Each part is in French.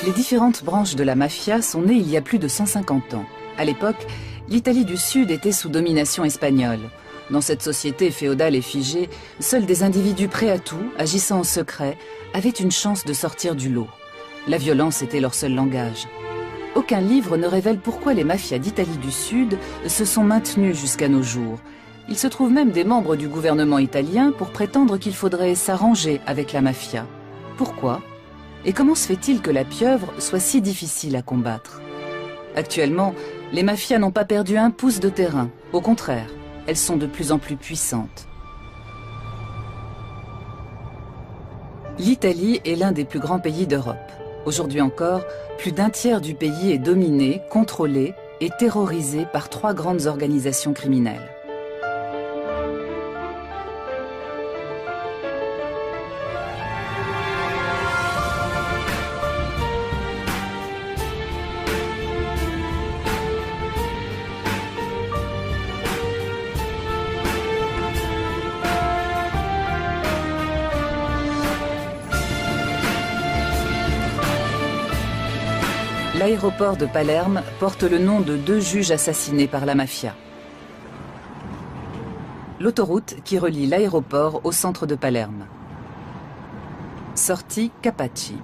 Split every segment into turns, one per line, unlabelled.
Les différentes branches de la mafia sont nées il y a plus de 150 ans. À l'époque, l'Italie du Sud était sous domination espagnole. Dans cette société féodale et figée, seuls des individus prêts à tout, agissant en secret, avaient une chance de sortir du lot. La violence était leur seul langage. Aucun livre ne révèle pourquoi les mafias d'Italie du Sud se sont maintenues jusqu'à nos jours. Il se trouve même des membres du gouvernement italien pour prétendre qu'il faudrait s'arranger avec la mafia. Pourquoi ? Et comment se fait-il que la pieuvre soit si difficile à combattre? Actuellement, les mafias n'ont pas perdu un pouce de terrain. Au contraire, elles sont de plus en plus puissantes. L'Italie est l'un des plus grands pays d'Europe. Aujourd'hui encore, plus d'un tiers du pays est dominé, contrôlé et terrorisé par 3 grandes organisations criminelles. L'aéroport de Palerme porte le nom de 2 juges assassinés par la mafia. L'autoroute qui relie l'aéroport au centre de Palerme. Sortie Capaci.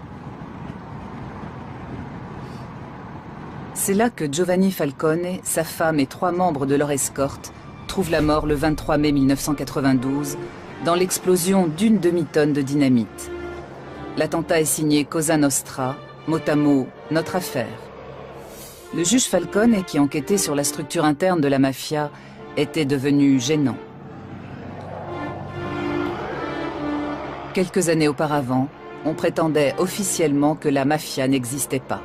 C'est là que Giovanni Falcone, sa femme et 3 membres de leur escorte trouvent la mort le 23 mai 1992 dans l'explosion d'une demi-tonne de dynamite. L'attentat est signé Cosa Nostra, mot à mot, notre affaire. Le juge Falcone, qui enquêtait sur la structure interne de la mafia, était devenu gênant. Quelques années auparavant, on prétendait officiellement que la mafia n'existait pas.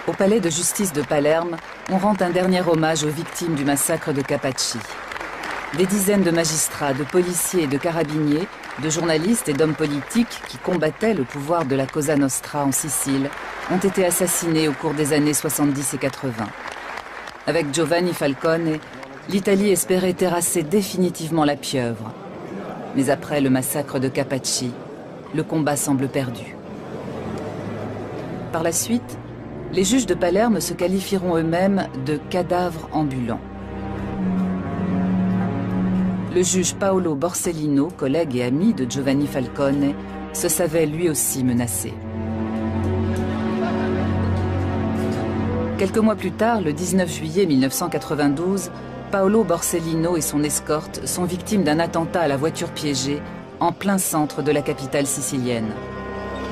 Au palais de justice de Palerme, on rend un dernier hommage aux victimes du massacre de Capaci. Des dizaines de magistrats, de policiers et de carabiniers, de journalistes et d'hommes politiques qui combattaient le pouvoir de la Cosa Nostra en Sicile ont été assassinés au cours des années 70 et 80. Avec Giovanni Falcone, l'Italie espérait terrasser définitivement la pieuvre. Mais après le massacre de Capaci, le combat semble perdu. Par la suite, les juges de Palerme se qualifieront eux-mêmes de cadavres ambulants. Le juge Paolo Borsellino, collègue et ami de Giovanni Falcone, se savait lui aussi menacé. Quelques mois plus tard, le 19 juillet 1992, Paolo Borsellino et son escorte sont victimes d'un attentat à la voiture piégée en plein centre de la capitale sicilienne.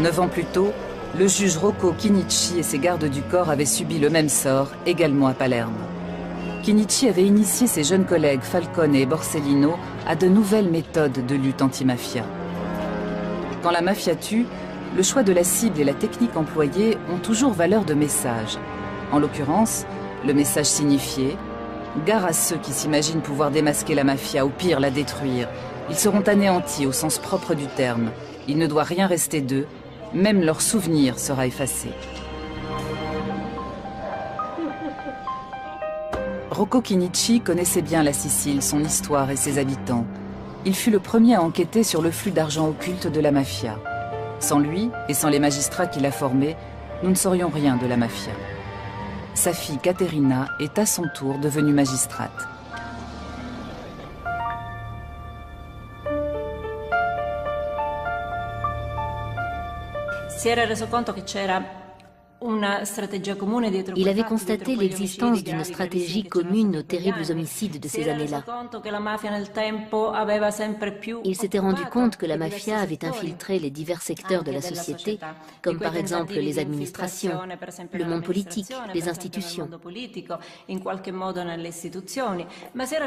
9 ans plus tôt, le juge Rocco Chinnici et ses gardes du corps avaient subi le même sort, également à Palerme. Chinnici avait initié ses jeunes collègues Falcone et Borsellino à de nouvelles méthodes de lutte anti-mafia. Quand la mafia tue, le choix de la cible et la technique employée ont toujours valeur de message. En l'occurrence, le message signifiait « Gare à ceux qui s'imaginent pouvoir démasquer la mafia, ou pire la détruire. Ils seront anéantis au sens propre du terme. Il ne doit rien rester d'eux. Même leur souvenir sera effacé. » Rocco Chinnici connaissait bien la Sicile, son histoire et ses habitants. Il fut le premier à enquêter sur le flux d'argent occulte de la mafia. Sans lui et sans les magistrats qu'il a formés, nous ne saurions rien de la mafia. Sa fille Caterina est à son tour devenue magistrate.
Si era reso conto che c'era
Il avait constaté l'existence d'une stratégie commune aux terribles homicides de ces années-là. Il s'était rendu compte que la mafia avait infiltré les divers secteurs de la société, comme par exemple les administrations, le monde politique, les institutions.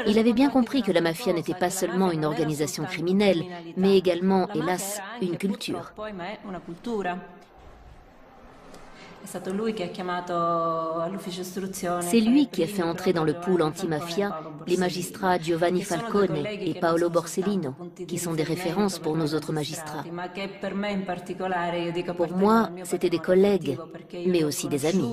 Il avait bien compris que la mafia n'était pas seulement une organisation criminelle, mais également, hélas, une culture. C'est lui qui a fait entrer dans le pool anti-mafia les magistrats Giovanni Falcone et Paolo Borsellino, qui sont des références pour nos autres magistrats. Pour moi, c'étaient des collègues, mais aussi des amis.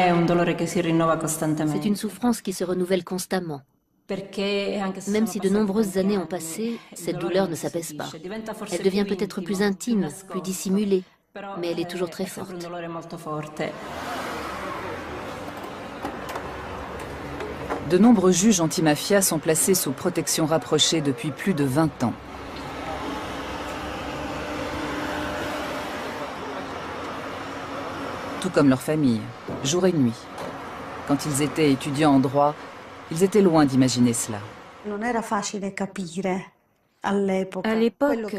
è un dolore che si rinnova costantemente.
C'est une souffrance qui se renouvelle constamment. Même si de nombreuses années ont passé, cette douleur ne s'apaise pas. Elle devient peut-être plus intime, plus dissimulée, mais elle est toujours très forte.
De nombreux juges antimafia sont placés sous protection rapprochée depuis plus de 20 ans. Tout comme leur famille, jour et nuit. Quand ils étaient étudiants en droit, ils étaient loin d'imaginer cela.
À l'époque,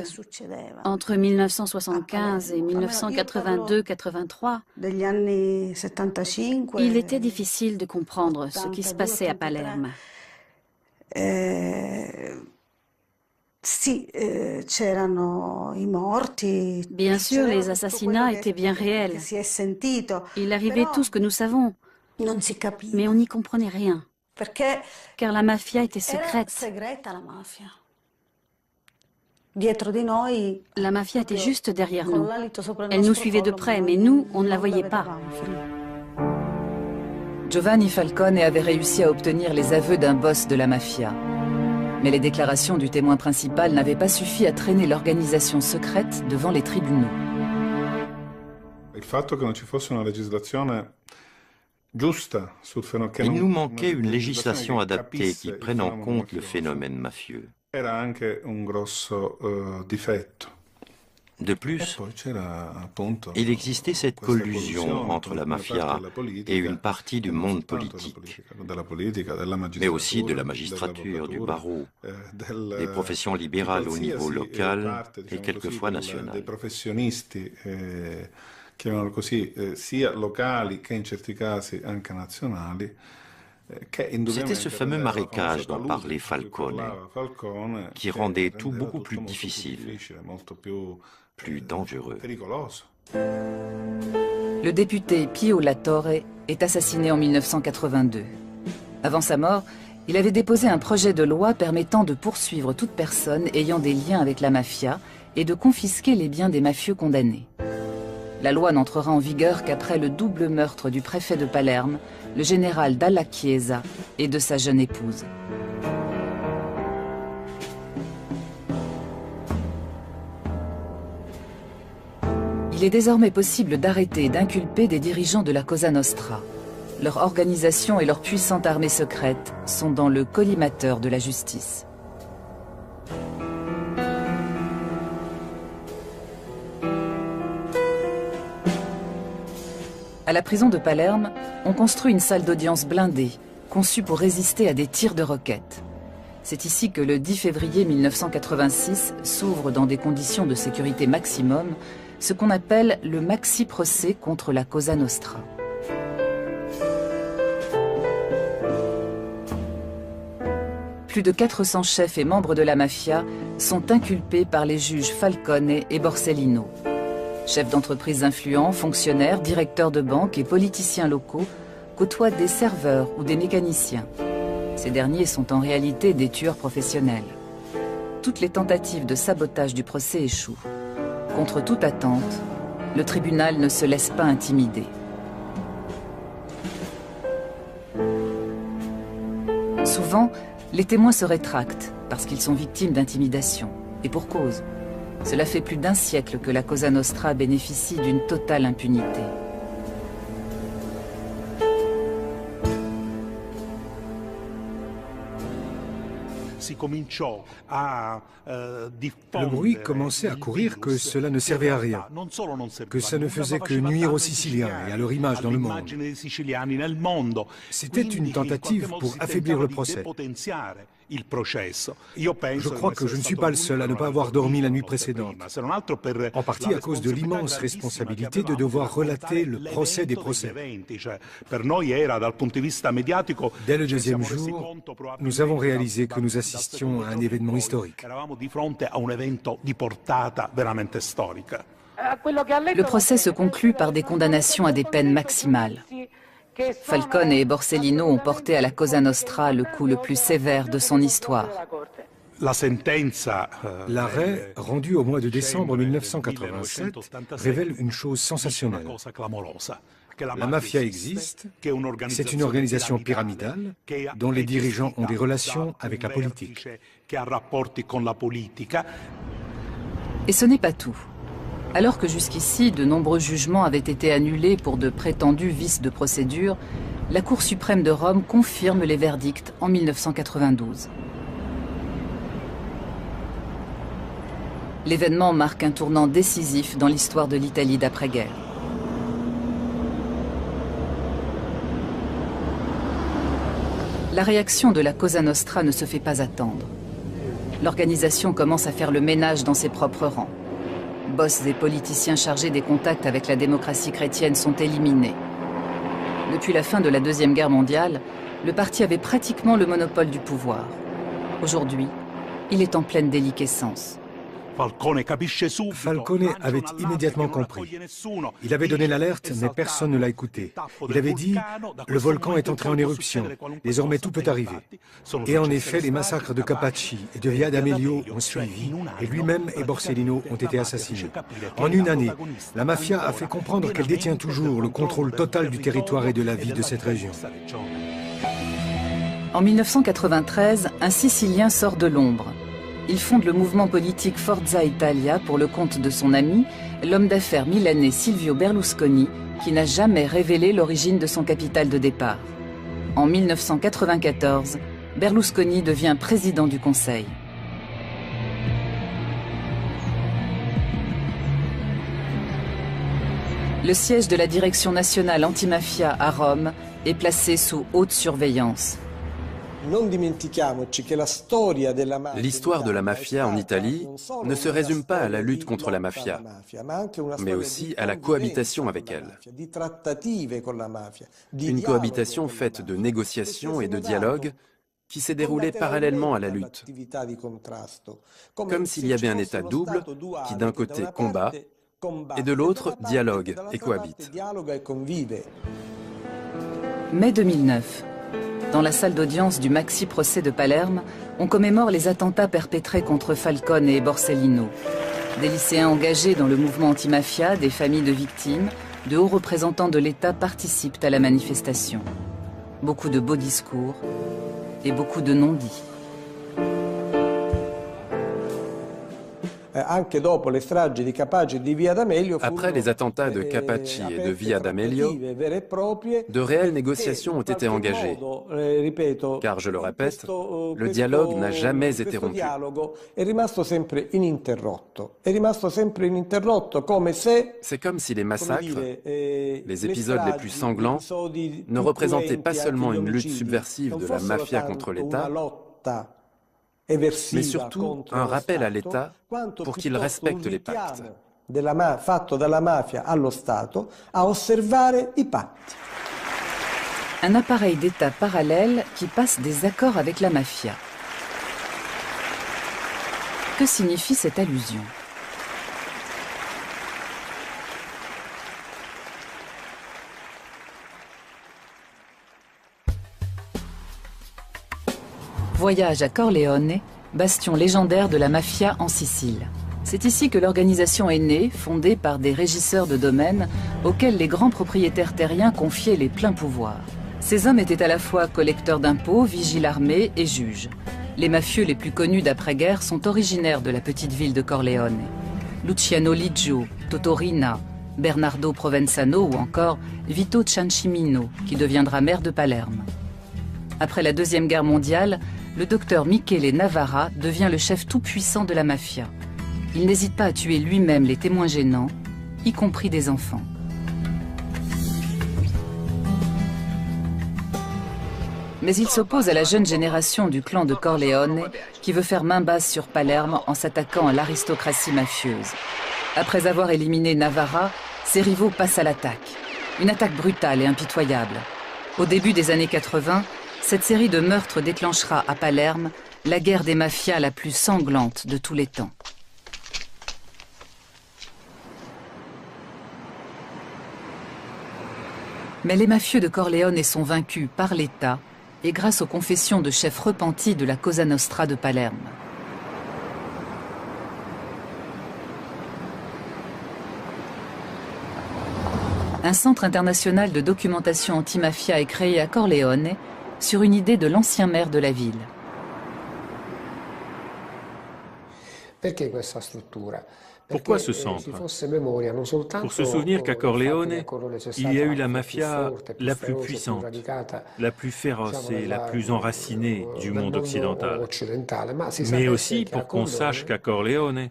entre 1975 et 1982-83, il était difficile de comprendre ce qui se passait à Palerme. Bien sûr, les assassinats étaient bien réels. Il arrivait tout ce que nous savons, mais on n'y comprenait rien, car la mafia était secrète. La mafia était juste derrière nous. Elle nous suivait de près, mais nous, on ne la voyait pas.
Giovanni Falcone avait réussi à obtenir les aveux d'un boss de la mafia. Mais les déclarations du témoin principal n'avaient pas suffi à traîner l'organisation secrète devant les tribunaux.
Il nous manquait une législation adaptée qui prenne en compte le phénomène mafieux. De plus, il existait cette collusion entre la mafia et une partie du monde politique, mais aussi de la magistrature, du barreau, des professions libérales au niveau local et quelquefois national. C'était ce fameux marécage dont parlait Falcone, qui rendait tout beaucoup plus difficile, plus dangereux.
Le député Pio La Torre est assassiné en 1982. Avant sa mort, il avait déposé un projet de loi permettant de poursuivre toute personne ayant des liens avec la mafia et de confisquer les biens des mafieux condamnés. La loi n'entrera en vigueur qu'après le double meurtre du préfet de Palerme, le général Dalla Chiesa, et de sa jeune épouse. Il est désormais possible d'arrêter et d'inculper des dirigeants de la Cosa Nostra. Leur organisation et leur puissante armée secrète sont dans le collimateur de la justice. À la prison de Palerme, on construit une salle d'audience blindée, conçue pour résister à des tirs de roquettes. C'est ici que le 10 février 1986 s'ouvre dans des conditions de sécurité maximum ce qu'on appelle le maxi-procès contre la Cosa Nostra. Plus de 400 chefs et membres de la mafia sont inculpés par les juges Falcone et Borsellino. Chefs d'entreprise influents, fonctionnaires, directeurs de banque et politiciens locaux côtoient des serveurs ou des mécaniciens. Ces derniers sont en réalité des tueurs professionnels. Toutes les tentatives de sabotage du procès échouent. Contre toute attente, le tribunal ne se laisse pas intimider. Souvent, les témoins se rétractent parce qu'ils sont victimes d'intimidation. Et pour cause. Cela fait plus d'un siècle que la Cosa Nostra bénéficie d'une totale impunité.
Le bruit commençait à courir que cela ne servait à rien, que ça ne faisait que nuire aux Siciliens et à leur image dans le monde. C'était une tentative pour affaiblir le procès. Je crois que je ne suis pas le seul à ne pas avoir dormi la nuit précédente, en partie à cause de l'immense responsabilité de devoir relater le procès des procès. Dès le deuxième jour, nous avons réalisé que nous assistions à un événement historique.
Le procès se conclut par des condamnations à des peines maximales. Falcone et Borsellino ont porté à la Cosa Nostra le coup le plus sévère de son histoire.
L'arrêt, rendu au mois de décembre 1987, révèle une chose sensationnelle. La mafia existe, c'est une organisation pyramidale dont les dirigeants ont des relations avec la politique.
Et ce n'est pas tout. Alors que jusqu'ici, de nombreux jugements avaient été annulés pour de prétendus vices de procédure, la Cour suprême de Rome confirme les verdicts en 1992. L'événement marque un tournant décisif dans l'histoire de l'Italie d'après-guerre. La réaction de la Cosa Nostra ne se fait pas attendre. L'organisation commence à faire le ménage dans ses propres rangs. Boss et politiciens chargés des contacts avec la démocratie chrétienne sont éliminés. Depuis la fin de la Deuxième Guerre mondiale, le parti avait pratiquement le monopole du pouvoir. Aujourd'hui, il est en pleine déliquescence.
Falcone avait immédiatement compris. Il avait donné l'alerte, mais personne ne l'a écouté. Il avait dit « Le volcan est entré en éruption, désormais tout peut arriver ». Et en effet, les massacres de Capaci et de Via d'Amelio ont suivi, et lui-même et Borsellino ont été assassinés. En une année, la mafia a fait comprendre qu'elle détient toujours le contrôle total du territoire et de la vie de cette région.
En 1993, un Sicilien sort de l'ombre. Il fonde le mouvement politique Forza Italia pour le compte de son ami, l'homme d'affaires milanais Silvio Berlusconi, qui n'a jamais révélé l'origine de son capital de départ. En 1994, Berlusconi devient président du Conseil. Le siège de la Direction nationale antimafia à Rome est placé sous haute surveillance.
L'histoire de la mafia en Italie ne se résume pas à la lutte contre la mafia, mais aussi à la cohabitation avec elle. Une cohabitation faite de négociations et de dialogues qui s'est déroulée parallèlement à la lutte. Comme s'il y avait un état double qui d'un côté combat et de l'autre dialogue et cohabite.
Mai 2009. Dans la salle d'audience du maxi-procès de Palerme, on commémore les attentats perpétrés contre Falcone et Borsellino. Des lycéens engagés dans le mouvement anti-mafia, des familles de victimes, de hauts représentants de l'État participent à la manifestation. Beaucoup de beaux discours et beaucoup de non-dits.
Après les attentats de Capaci et de Via d'Amelio, de réelles négociations ont été engagées. Car, je le répète, le dialogue n'a jamais été rompu. C'est comme si les massacres, les épisodes les plus sanglants, ne représentaient pas seulement une lutte subversive de la mafia contre l'État, mais surtout un rappel à l'État pour qu'il respecte les pactes.
Un appareil d'État parallèle qui passe des accords avec la mafia. Que signifie cette allusion ? Voyage à Corleone, bastion légendaire de la mafia en Sicile. C'est ici que l'organisation est née, fondée par des régisseurs de domaines auxquels les grands propriétaires terriens confiaient les pleins pouvoirs. Ces hommes étaient à la fois collecteurs d'impôts, vigiles armés et juges. Les mafieux les plus connus d'après-guerre sont originaires de la petite ville de Corleone. Luciano Liggio, Totorina, Bernardo Provenzano ou encore Vito Ciancimino, qui deviendra maire de Palerme. Après la Deuxième Guerre mondiale, le docteur Michele Navarra devient le chef tout-puissant de la mafia. Il n'hésite pas à tuer lui-même les témoins gênants, y compris des enfants. Mais il s'oppose à la jeune génération du clan de Corleone qui veut faire main basse sur Palerme en s'attaquant à l'aristocratie mafieuse. Après avoir éliminé Navarra, ses rivaux passent à l'attaque. Une attaque brutale et impitoyable. Au début des années 80, cette série de meurtres déclenchera à Palerme la guerre des mafias la plus sanglante de tous les temps. Mais les mafieux de Corleone sont vaincus par l'État et grâce aux confessions de chefs repentis de la Cosa Nostra de Palerme. un centre international de documentation anti-mafia est créé à Corleone sur une idée de l'ancien maire de la ville.
Pourquoi ce centre? Pour se souvenir qu'à Corleone, il y a eu la mafia la plus puissante, la plus féroce et la plus enracinée du monde occidental. Mais aussi pour qu'on sache qu'à Corleone,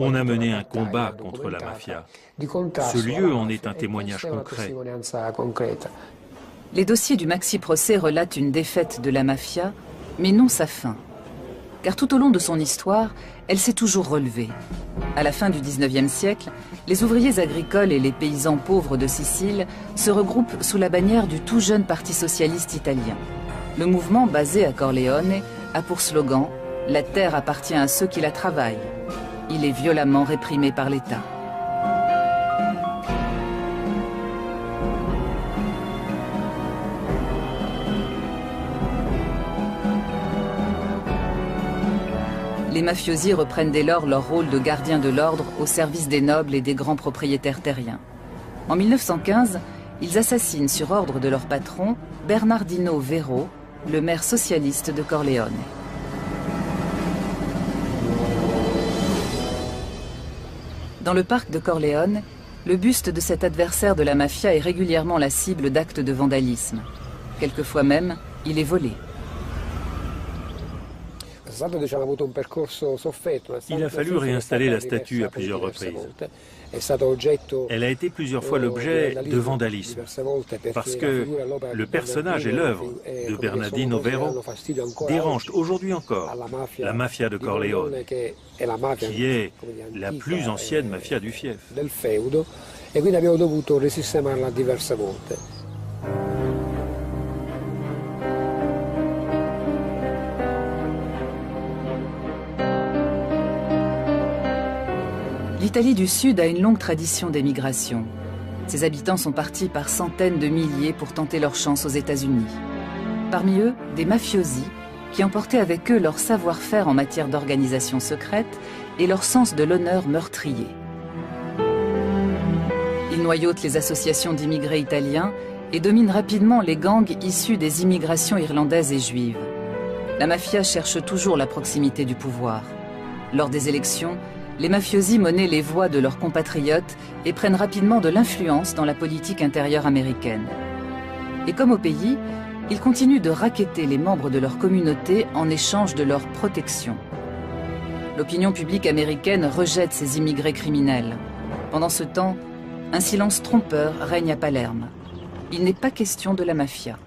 on a mené un combat contre la mafia. Ce lieu en est un témoignage concret.
Les dossiers du maxi-procès relatent une défaite de la mafia, mais non sa fin. Car tout au long de son histoire, elle s'est toujours relevée. À la fin du XIXe siècle, les ouvriers agricoles et les paysans pauvres de Sicile se regroupent sous la bannière du tout jeune Parti socialiste italien. Le mouvement, basé à Corleone, a pour slogan « La terre appartient à ceux qui la travaillent ». Il est violemment réprimé par l'État. Les mafiosi reprennent dès lors leur rôle de gardiens de l'ordre au service des nobles et des grands propriétaires terriens. En 1915, ils assassinent sur ordre de leur patron, Bernardino Vero, le maire socialiste de Corleone. Dans le parc de Corleone, le buste de cet adversaire de la mafia est régulièrement la cible d'actes de vandalisme. Quelquefois même, il est volé.
Il a fallu réinstaller la statue à plusieurs reprises. Elle a été plusieurs fois l'objet de vandalisme, parce que le personnage et l'œuvre de Bernardino Vero dérangent aujourd'hui encore la mafia de Corleone, qui est la plus ancienne mafia du fief.
L'Italie du Sud a une longue tradition d'émigration. Ses habitants sont partis par centaines de milliers pour tenter leur chance aux États-Unis. Parmi eux, des mafiosi qui emportaient avec eux leur savoir-faire en matière d'organisation secrète et leur sens de l'honneur meurtrier. Ils noyautent les associations d'immigrés italiens et dominent rapidement les gangs issus des immigrations irlandaises et juives. La mafia cherche toujours la proximité du pouvoir. Lors des élections, les mafiosi monnaient les voix de leurs compatriotes et prennent rapidement de l'influence dans la politique intérieure américaine. Et comme au pays, ils continuent de racketter les membres de leur communauté en échange de leur protection. L'opinion publique américaine rejette ces immigrés criminels. Pendant ce temps, un silence trompeur règne à Palerme. Il n'est pas question de la mafia.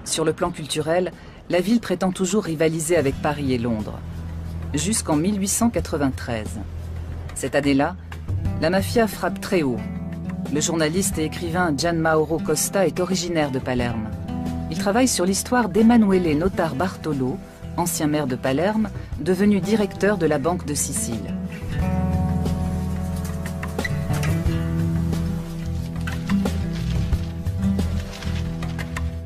Sur le plan culturel, la ville prétend toujours rivaliser avec Paris et Londres. Jusqu'en 1893. Cette année-là, la mafia frappe très haut. Le journaliste et écrivain Gian Mauro Costa est originaire de Palerme. Il travaille sur l'histoire d'Emanuele Notar Bartolo, ancien maire de Palerme, devenu directeur de la Banque de Sicile.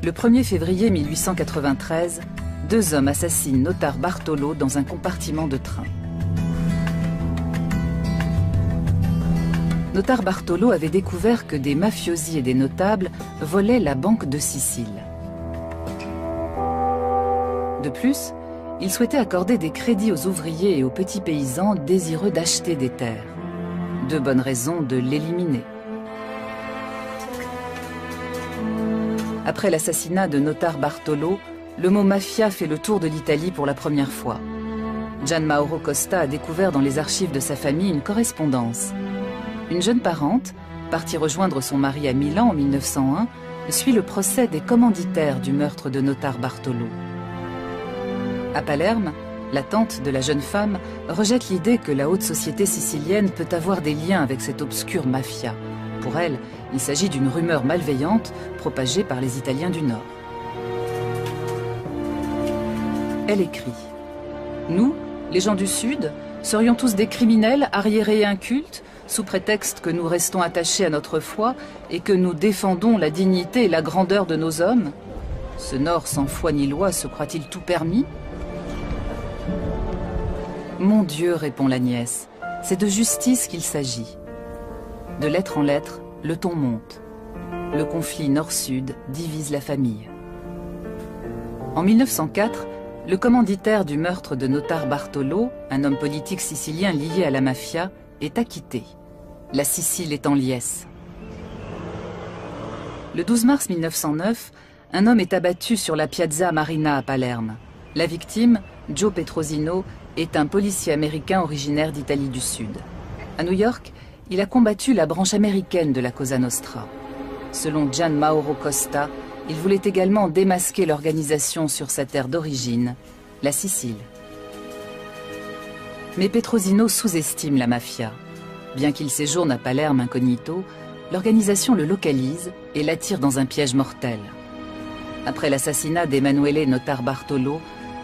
Le 1er février 1893, deux hommes assassinent Notar Bartolo dans un compartiment de train. Notar Bartolo avait découvert que des mafiosi et des notables volaient la Banque de Sicile. De plus, il souhaitait accorder des crédits aux ouvriers et aux petits paysans désireux d'acheter des terres. Deux bonnes raisons de l'éliminer. Après l'assassinat de Notar Bartolo, le mot mafia fait le tour de l'Italie pour la première fois. Gian Mauro Costa a découvert dans les archives de sa famille une correspondance. Une jeune parente, partie rejoindre son mari à Milan en 1901, suit le procès des commanditaires du meurtre de Notar Bartolo. À Palerme, la tante de la jeune femme rejette l'idée que la haute société sicilienne peut avoir des liens avec cette obscure mafia. Pour elle, il s'agit d'une rumeur malveillante propagée par les Italiens du Nord. Elle écrit « Nous, les gens du Sud, serions tous des criminels arriérés et incultes, sous prétexte que nous restons attachés à notre foi et que nous défendons la dignité et la grandeur de nos hommes. Ce Nord sans foi ni loi se croit-il tout permis ?» Mon Dieu, répond la nièce, c'est de justice qu'il s'agit. De lettre en lettre, le ton monte. le conflit nord-sud divise la famille. En 1904, le commanditaire du meurtre de Notar Bartolo, un homme politique sicilien lié à la mafia, est acquitté. La Sicile est en liesse. Le 12 mars 1909, un homme est abattu sur la Piazza Marina à Palerme. La victime, Joe Petrosino, est un policier américain originaire d'Italie du Sud. À New York, il a combattu la branche américaine de la Cosa Nostra. Selon Gian Mauro Costa, il voulait également démasquer l'organisation sur sa terre d'origine, la Sicile. Mais Petrosino sous-estime la mafia. Bien qu'il séjourne à Palerme incognito, l'organisation le localise et l'attire dans un piège mortel. Après l'assassinat d'Emanuele Notar Bartolo,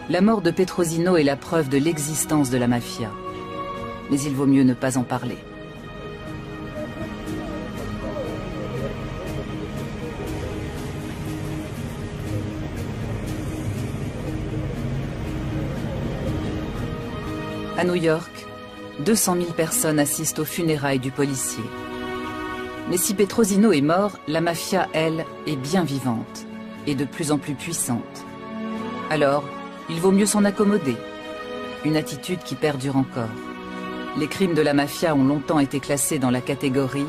la mort de Petrosino est la preuve de l'existence de la mafia. Mais il vaut mieux ne pas en parler. À New York, 200 000 personnes assistent aux funérailles du policier. Mais si Petrosino est mort, la mafia, elle, est bien vivante et de plus en plus puissante. Alors, il vaut mieux s'en accommoder. Une attitude qui perdure encore. Les crimes de la mafia ont longtemps été classés dans la catégorie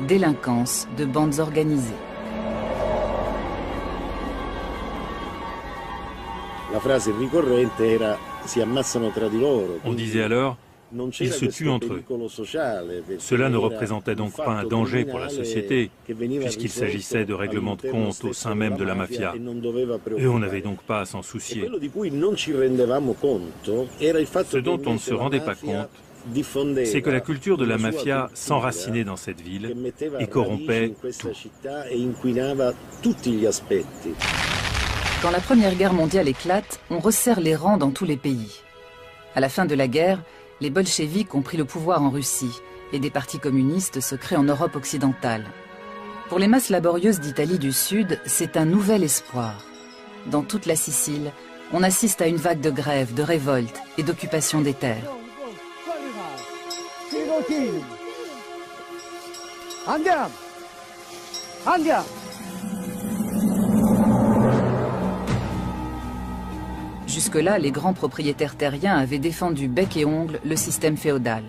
délinquance de bandes organisées.
La phrase ricorrente era si ammazzano tra di loro.
On disait alors, ils se tuent entre eux. Cela ne représentait donc pas un danger pour la société, puisqu'il s'agissait de règlements de compte au sein même de la mafia. Et on n'avait donc pas à s'en soucier. Ce dont on ne se rendait pas compte, c'est que la culture de la mafia s'enracinait dans cette ville et corrompait tout.
Quand la Première Guerre mondiale éclate, on resserre les rangs dans tous les pays. À la fin de la guerre, les bolcheviks ont pris le pouvoir en Russie et des partis communistes se créent en Europe occidentale. Pour les masses laborieuses d'Italie du Sud, c'est un nouvel espoir. Dans toute la Sicile, on assiste à une vague de grèves, de révoltes et d'occupation des terres. Jusque-là, les grands propriétaires terriens avaient défendu bec et ongle le système féodal.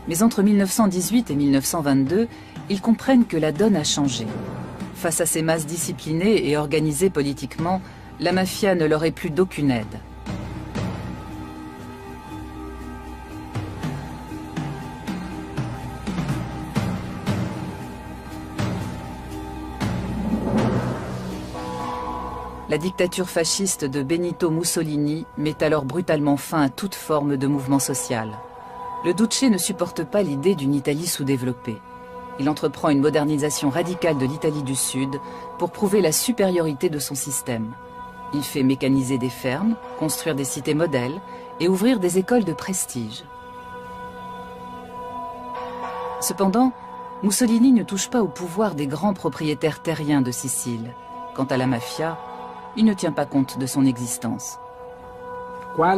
Mais entre 1918 et 1922, ils comprennent que la donne a changé. Face à ces masses disciplinées et organisées politiquement, la mafia ne leur est plus d'aucune aide. La dictature fasciste de Benito Mussolini met alors brutalement fin à toute forme de mouvement social. Le Duce ne supporte pas l'idée d'une Italie sous-développée. Il entreprend une modernisation radicale de l'Italie du Sud pour prouver la supériorité de son système. Il fait mécaniser des fermes, construire des cités modèles et ouvrir des écoles de prestige. Cependant, Mussolini ne touche pas au pouvoir des grands propriétaires terriens de Sicile. Quant à la mafia, il ne tient pas compte de son existence.
Quand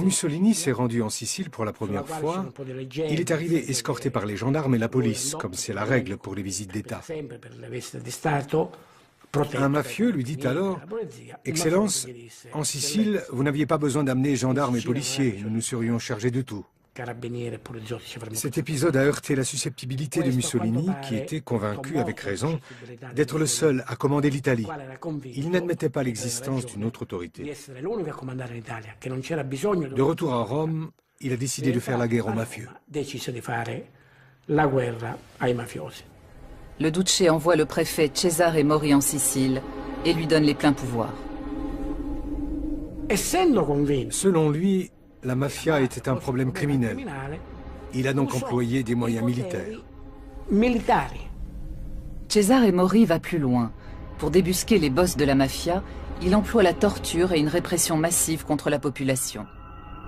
Mussolini s'est rendu en Sicile pour la première fois, il est arrivé escorté par les gendarmes et la police, comme c'est la règle pour les visites d'État. Un mafieux lui dit alors « Excellence, en Sicile, vous n'aviez pas besoin d'amener gendarmes et policiers, nous nous serions chargés de tout. » Cet épisode a heurté la susceptibilité de Mussolini, qui était convaincu, avec raison, d'être le seul à commander l'Italie. Il n'admettait pas l'existence d'une autre autorité. De retour à Rome, il a décidé de faire la guerre aux mafieux.
Le Duce envoie le préfet Cesare Mori en Sicile et lui donne les pleins pouvoirs.
Selon lui, la mafia était un problème criminel. Il a donc employé des moyens militaires.
Cesare Mori va plus loin. Pour débusquer les boss de la mafia, il emploie la torture et une répression massive contre la population.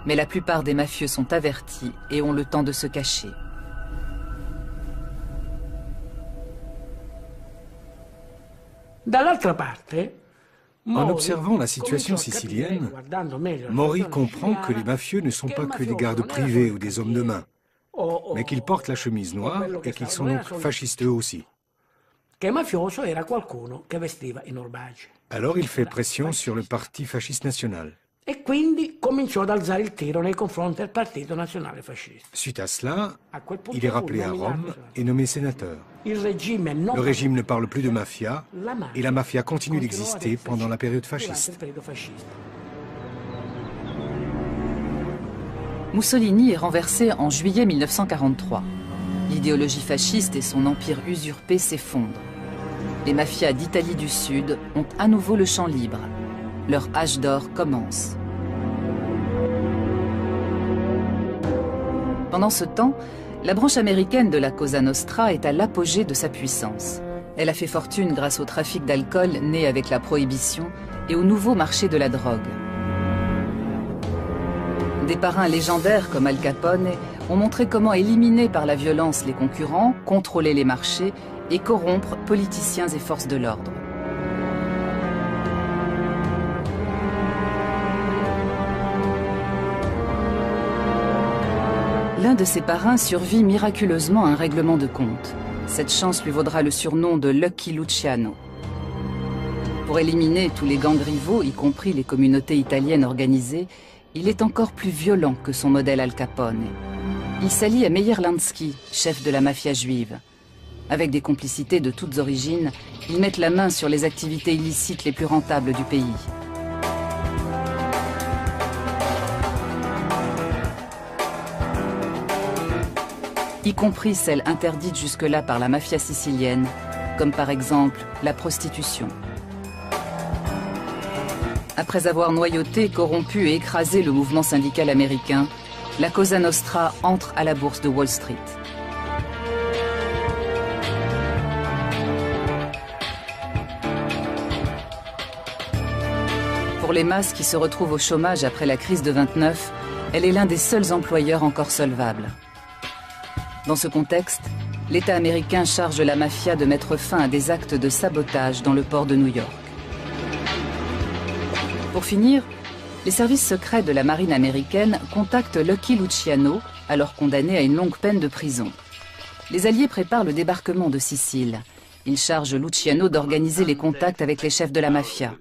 Mais la plupart des mafieux sont avertis et ont le temps de se cacher.
En observant la situation sicilienne, Mori comprend que les mafieux ne sont pas que des gardes privés ou des hommes de main, mais qu'ils portent la chemise noire et qu'ils sont donc fascistes eux aussi. Alors il fait pression sur le parti fasciste national. Suite à cela, il est rappelé à Rome et nommé sénateur. Le régime ne parle plus de mafia et la mafia continue d'exister pendant la période fasciste.
Mussolini est renversé en juillet 1943. L'idéologie fasciste et son empire usurpé s'effondrent. Les mafias d'Italie du Sud ont à nouveau le champ libre. Leur âge d'or commence. Pendant ce temps, la branche américaine de la Cosa Nostra est à l'apogée de sa puissance. Elle a fait fortune grâce au trafic d'alcool né avec la prohibition et au nouveau marché de la drogue. Des parrains légendaires comme Al Capone ont montré comment éliminer par la violence les concurrents, contrôler les marchés et corrompre politiciens et forces de l'ordre. L'un de ses parrains survit miraculeusement à un règlement de compte. Cette chance lui vaudra le surnom de Lucky Luciano. Pour éliminer tous les gangs rivaux, y compris les communautés italiennes organisées, il est encore plus violent que son modèle Al Capone. Il s'allie à Meyer Lansky, chef de la mafia juive. Avec des complicités de toutes origines, ils mettent la main sur les activités illicites les plus rentables du pays. Y compris celles interdites jusque-là par la mafia sicilienne, comme par exemple la prostitution. Après avoir noyauté, corrompu et écrasé le mouvement syndical américain, la Cosa Nostra entre à la bourse de Wall Street. Pour les masses qui se retrouvent au chômage après la crise de 29, elle est l'un des seuls employeurs encore solvables. Dans ce contexte, l'État américain charge la mafia de mettre fin à des actes de sabotage dans le port de New York. Pour finir, les services secrets de la marine américaine contactent Lucky Luciano, alors condamné à une longue peine de prison. Les Alliés préparent le débarquement de Sicile. Ils chargent Luciano d'organiser les contacts avec les chefs de la mafia.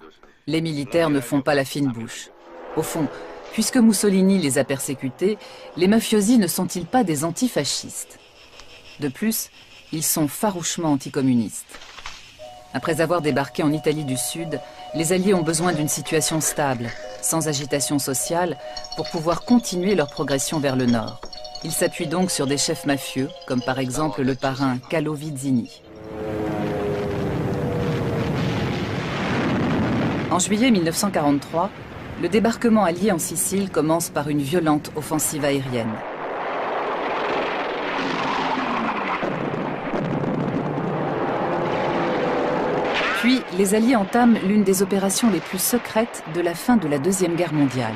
Les militaires ne font pas la fine bouche. Au fond, puisque Mussolini les a persécutés, les mafiosi ne sont-ils pas des antifascistes? De plus, ils sont farouchement anticommunistes. Après avoir débarqué en Italie du Sud, les Alliés ont besoin d'une situation stable, sans agitation sociale, pour pouvoir continuer leur progression vers le nord. Ils s'appuient donc sur des chefs mafieux, comme par exemple le parrain Carlo Vizzini. En juillet 1943, le débarquement allié en Sicile commence par une violente offensive aérienne. Puis, les Alliés entament l'une des opérations les plus secrètes de la fin de la Deuxième Guerre mondiale.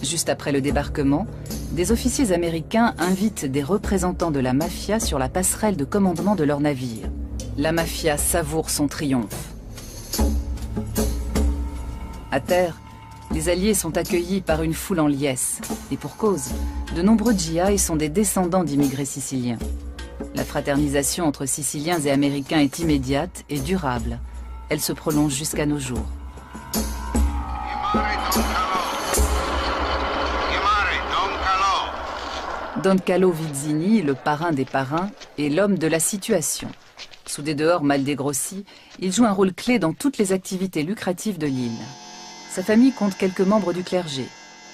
Juste après le débarquement, des officiers américains invitent des représentants de la mafia sur la passerelle de commandement de leur navire. La mafia savoure son triomphe. À terre, les Alliés sont accueillis par une foule en liesse. Et pour cause, de nombreux GI sont des descendants d'immigrés siciliens. La fraternisation entre Siciliens et Américains est immédiate et durable. Elle se prolonge jusqu'à nos jours. Don Carlo Vizzini, le parrain des parrains, est l'homme de la situation. Sous des dehors mal dégrossis, il joue un rôle clé dans toutes les activités lucratives de l'île. Sa famille compte quelques membres du clergé.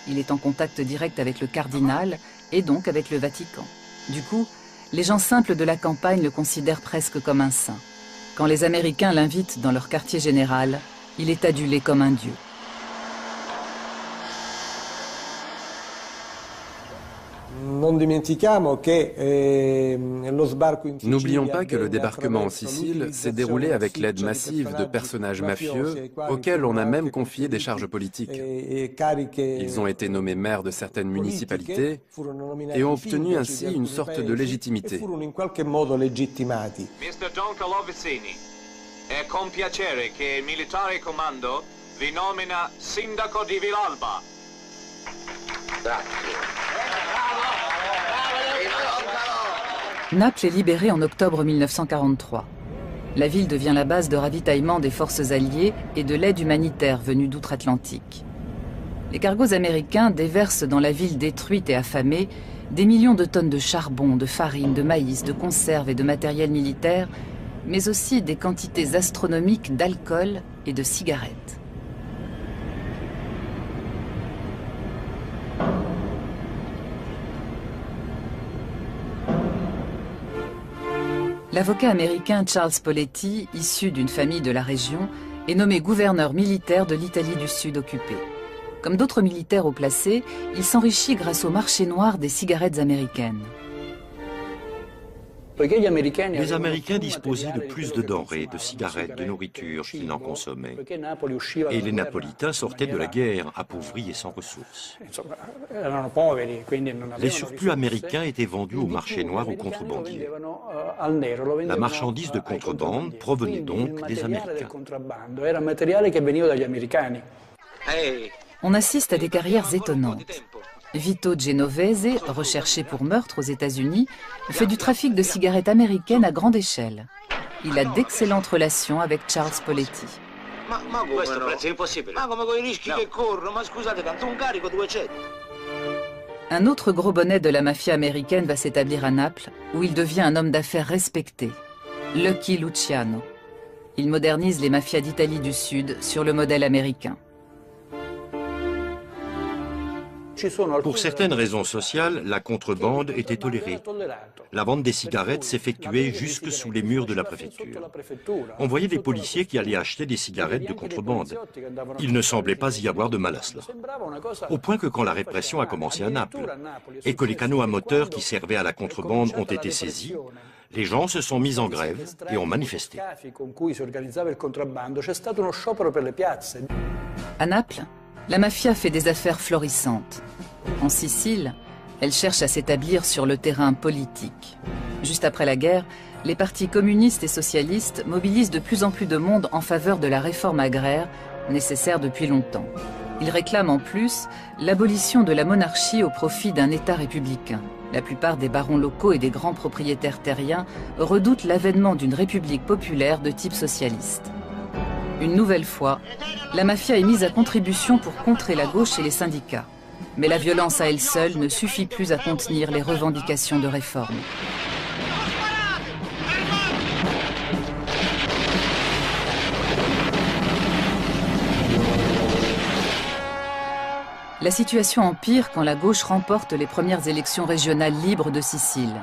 Il est en contact direct avec le cardinal et donc avec le Vatican. Du coup, les gens simples de la campagne le considèrent presque comme un saint. Quand les Américains l'invitent dans leur quartier général, il est adulé comme un dieu.
N'oublions pas que le débarquement en Sicile s'est déroulé avec l'aide massive de personnages mafieux auxquels on a même confié des charges politiques. Ils ont été nommés maires de certaines municipalités et ont obtenu ainsi une sorte de légitimité.
Mr. Don Carlo Vizzini, è con piacere che il militare comando vi nomina sindaco di Villalba.
Naples est libérée en octobre 1943. La ville devient la base de ravitaillement des forces alliées et de l'aide humanitaire venue d'outre-Atlantique. Les cargos américains déversent dans la ville détruite et affamée des millions de tonnes de charbon, de farine, de maïs, de conserves et de matériel militaire, mais aussi des quantités astronomiques d'alcool et de cigarettes. L'avocat américain Charles Poletti, issu d'une famille de la région, est nommé gouverneur militaire de l'Italie du Sud occupée. Comme d'autres militaires haut placés, il s'enrichit grâce au marché noir des cigarettes américaines.
Les Américains disposaient de plus de denrées, de cigarettes, de nourriture qu'ils n'en consommaient. Et les Napolitains sortaient de la guerre, appauvris et sans ressources. Les surplus américains étaient vendus au marché noir aux contrebandiers. La marchandise de contrebande provenait donc des Américains.
On assiste à des carrières étonnantes. Vito Genovese, recherché pour meurtre aux États-Unis, fait du trafic de cigarettes américaines à grande échelle. Il a d'excellentes relations avec Charles Poletti. Un autre gros bonnet de la mafia américaine va s'établir à Naples, où il devient un homme d'affaires respecté, Lucky Luciano. Il modernise les mafias d'Italie du Sud sur le modèle américain.
Pour certaines raisons sociales, la contrebande était tolérée. La vente des cigarettes s'effectuait jusque sous les murs de la préfecture. On voyait des policiers qui allaient acheter des cigarettes de contrebande. Il ne semblait pas y avoir de mal à cela. Au point que quand la répression a commencé à Naples et que les canaux à moteur qui servaient à la contrebande ont été saisis, les gens se sont mis en grève et ont manifesté.
À Naples, la mafia fait des affaires florissantes. En Sicile, elle cherche à s'établir sur le terrain politique. Juste après la guerre, les partis communistes et socialistes mobilisent de plus en plus de monde en faveur de la réforme agraire, nécessaire depuis longtemps. Ils réclament en plus l'abolition de la monarchie au profit d'un État républicain. La plupart des barons locaux et des grands propriétaires terriens redoutent l'avènement d'une république populaire de type socialiste. Une nouvelle fois, la mafia est mise à contribution pour contrer la gauche et les syndicats. Mais la violence à elle seule ne suffit plus à contenir les revendications de réforme. La situation empire quand la gauche remporte les premières élections régionales libres de Sicile.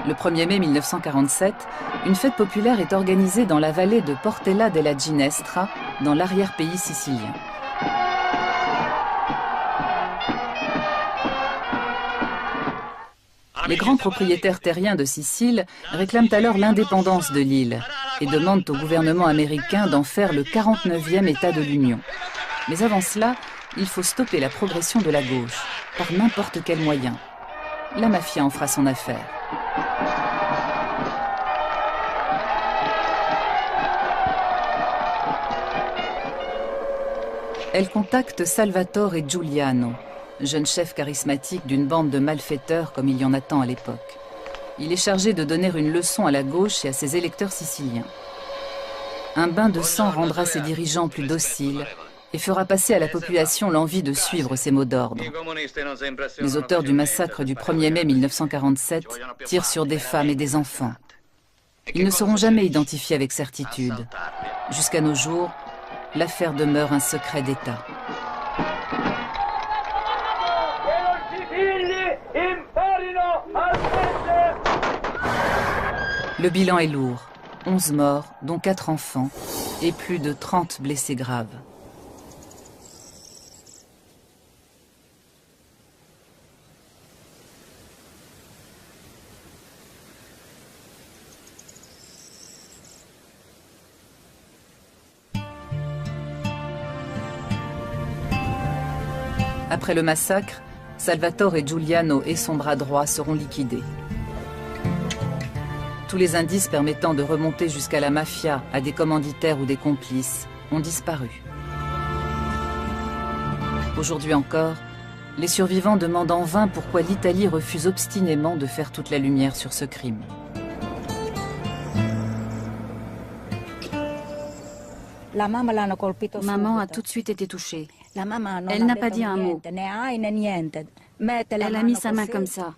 Le 1er mai 1947, une fête populaire est organisée dans la vallée de Portella della Ginestra, dans l'arrière-pays sicilien. Les grands propriétaires terriens de Sicile réclament alors l'indépendance de l'île et demandent au gouvernement américain d'en faire le 49e État de l'Union. Mais avant cela, il faut stopper la progression de la gauche, par n'importe quel moyen. La mafia en fera son affaire. Elle contacte Salvatore Giuliano, jeune chef charismatique d'une bande de malfaiteurs comme il y en a tant à l'époque. Il est chargé de donner une leçon à la gauche et à ses électeurs siciliens. Un bain de sang rendra ses dirigeants plus dociles et fera passer à la population l'envie de suivre ses mots d'ordre. Les auteurs du massacre du 1er mai 1947 tirent sur des femmes et des enfants. Ils ne seront jamais identifiés avec certitude. Jusqu'à nos jours, l'affaire demeure un secret d'État. Le bilan est lourd. 11 morts, dont 4 enfants, et plus de 30 blessés graves. Après le massacre, Salvatore Giuliano et son bras droit seront liquidés. Tous les indices permettant de remonter jusqu'à la mafia, à des commanditaires ou des complices, ont disparu. Aujourd'hui encore, les survivants demandent en vain pourquoi l'Italie refuse obstinément de faire toute la lumière sur ce crime.
Maman a tout de suite été touchée. Elle n'a pas dit un mot. Elle a mis sa main comme ça.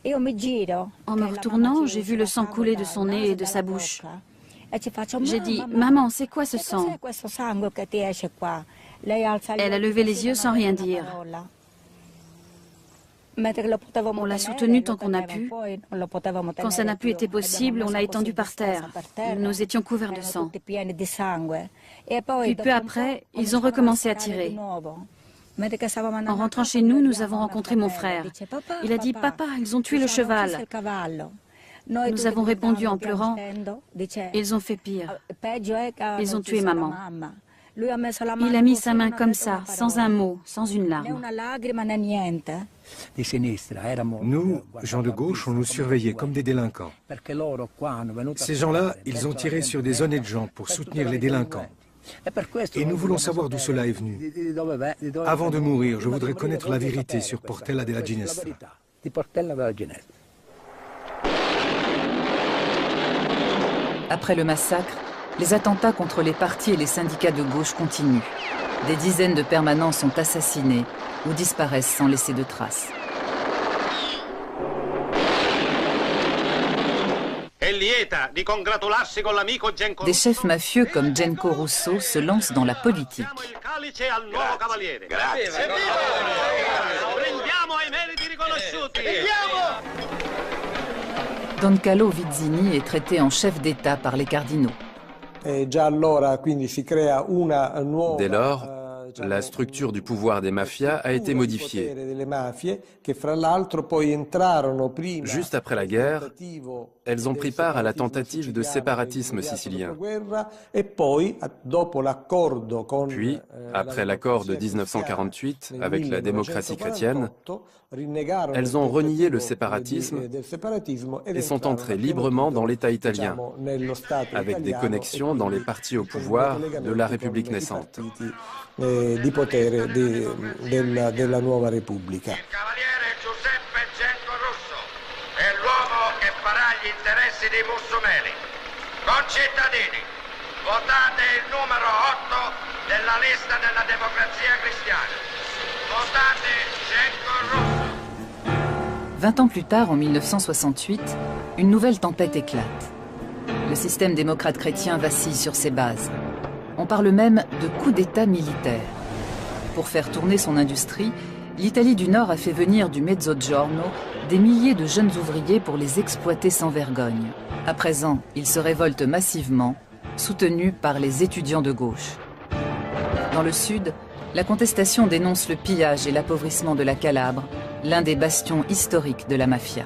En me retournant, j'ai vu le sang couler de son nez et de sa bouche. J'ai dit, « Maman, c'est quoi ce sang ?» Elle a levé les yeux sans rien dire. On l'a soutenue tant qu'on a pu. Quand ça n'a plus été possible, on l'a étendue par terre. Nous étions couverts de sang. Puis peu après, ils ont recommencé à tirer. En rentrant chez nous, nous avons rencontré mon frère. Il a dit, « Papa, ils ont tué le cheval. » Nous avons répondu en pleurant, « Ils ont fait pire. Ils ont tué maman. » Il a mis sa main comme ça, sans un mot, sans une larme.
Nous, gens de gauche, on nous surveillait comme des délinquants. Ces gens-là, ils ont tiré sur des honnêtes gens pour soutenir les délinquants. Et nous voulons savoir d'où cela est venu. Avant de mourir, je voudrais connaître la vérité sur Portella della Ginestra.
Après le massacre, les attentats contre les partis et les syndicats de gauche continuent. Des dizaines de permanents sont assassinés ou disparaissent sans laisser de traces. Des chefs mafieux comme Genco Russo se lancent dans la politique. Don Carlo Vizzini est traité en chef d'État par les cardinaux.
Dès lors, la structure du pouvoir des mafias a été modifiée. Juste après la guerre, elles ont pris part à la tentative de séparatisme sicilien. Puis, après l'accord de 1948 avec la démocratie chrétienne, elles ont renié le séparatisme et sont entrées librement dans l'État italien, avec des connexions dans les partis au pouvoir de la République naissante.
Di potere della nuova Repubblica.
Il cavaliere Giuseppe Genco Russo è l'uomo che farà gli interessi dei Mussumeli. Concittadini, votate il numero 8 della lista della Democrazia Cristiana. Votate Genco Russo.
20 ans plus tard, en 1968, une nouvelle tempête éclate. Le système démocrate chrétien vacille sur ses bases. On parle même de coup d'État militaire. Pour faire tourner son industrie, l'Italie du Nord a fait venir du Mezzogiorno des milliers de jeunes ouvriers pour les exploiter sans vergogne. À présent, ils se révoltent massivement, soutenus par les étudiants de gauche. Dans le sud, la contestation dénonce le pillage et l'appauvrissement de la Calabre, l'un des bastions historiques de la mafia.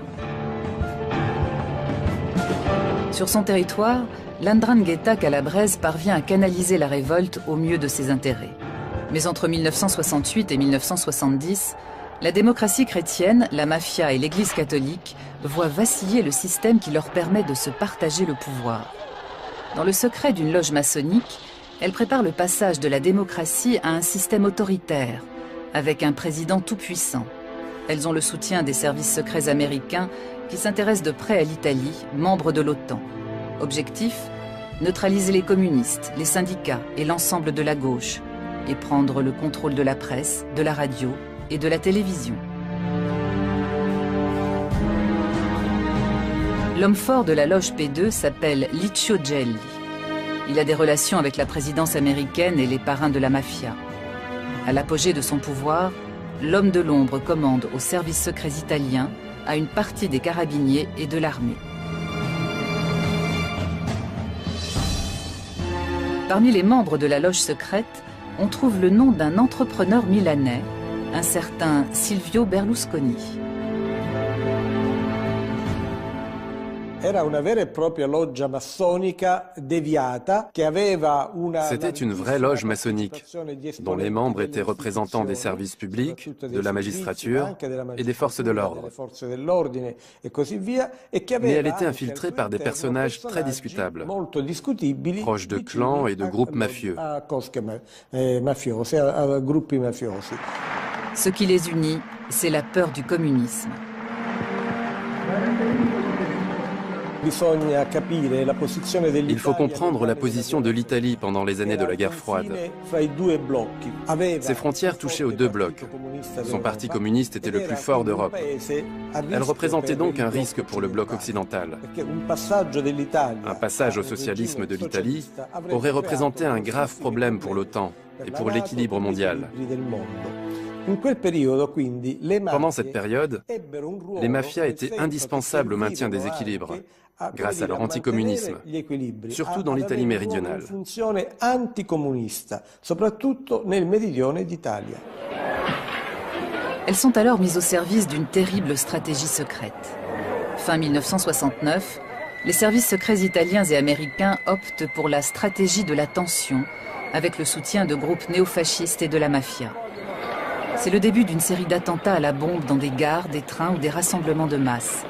Sur son territoire, l'Ndrangheta calabraise parvient à canaliser la révolte au mieux de ses intérêts. Mais entre 1968 et 1970, la démocratie chrétienne, la mafia et l'Église catholique voient vaciller le système qui leur permet de se partager le pouvoir. Dans le secret d'une loge maçonnique, elle prépare le passage de la démocratie à un système autoritaire, avec un président tout-puissant. Elles ont le soutien des services secrets américains qui s'intéressent de près à l'Italie, membre de l'OTAN. Objectif, neutraliser les communistes, les syndicats et l'ensemble de la gauche, et prendre le contrôle de la presse, de la radio et de la télévision. L'homme fort de la loge P2 s'appelle Licio Gelli. Il a des relations avec la présidence américaine et les parrains de la mafia. À l'apogée de son pouvoir, l'homme de l'ombre commande aux services secrets italiens, à une partie des carabiniers et de l'armée. Parmi les membres de la loge secrète, on trouve le nom d'un entrepreneur milanais, un certain Silvio Berlusconi.
C'était une vraie loge maçonnique, dont les membres étaient représentants des services publics, de la magistrature et des forces de l'ordre. Mais elle était infiltrée par des personnages très discutables, proches de clans et de groupes mafieux.
Ce qui les unit, c'est la peur du communisme.
Il faut comprendre la position de l'Italie pendant les années de la guerre froide. Ses frontières touchaient aux deux blocs. Son parti communiste était le plus fort d'Europe. Elle représentait donc un risque pour le bloc occidental. Un passage au socialisme de l'Italie aurait représenté un grave problème pour l'OTAN et pour l'équilibre mondial. Pendant cette période, les mafias étaient indispensables au maintien des équilibres, grâce à leur anticommunisme, surtout dans l'Italie méridionale.
Elles sont alors mises au service d'une terrible stratégie secrète. Fin 1969, les services secrets italiens et américains optent pour la stratégie de la tension, avec le soutien de groupes néofascistes et de la mafia. C'est le début d'une série d'attentats à la bombe dans des gares, des trains ou des rassemblements de masse.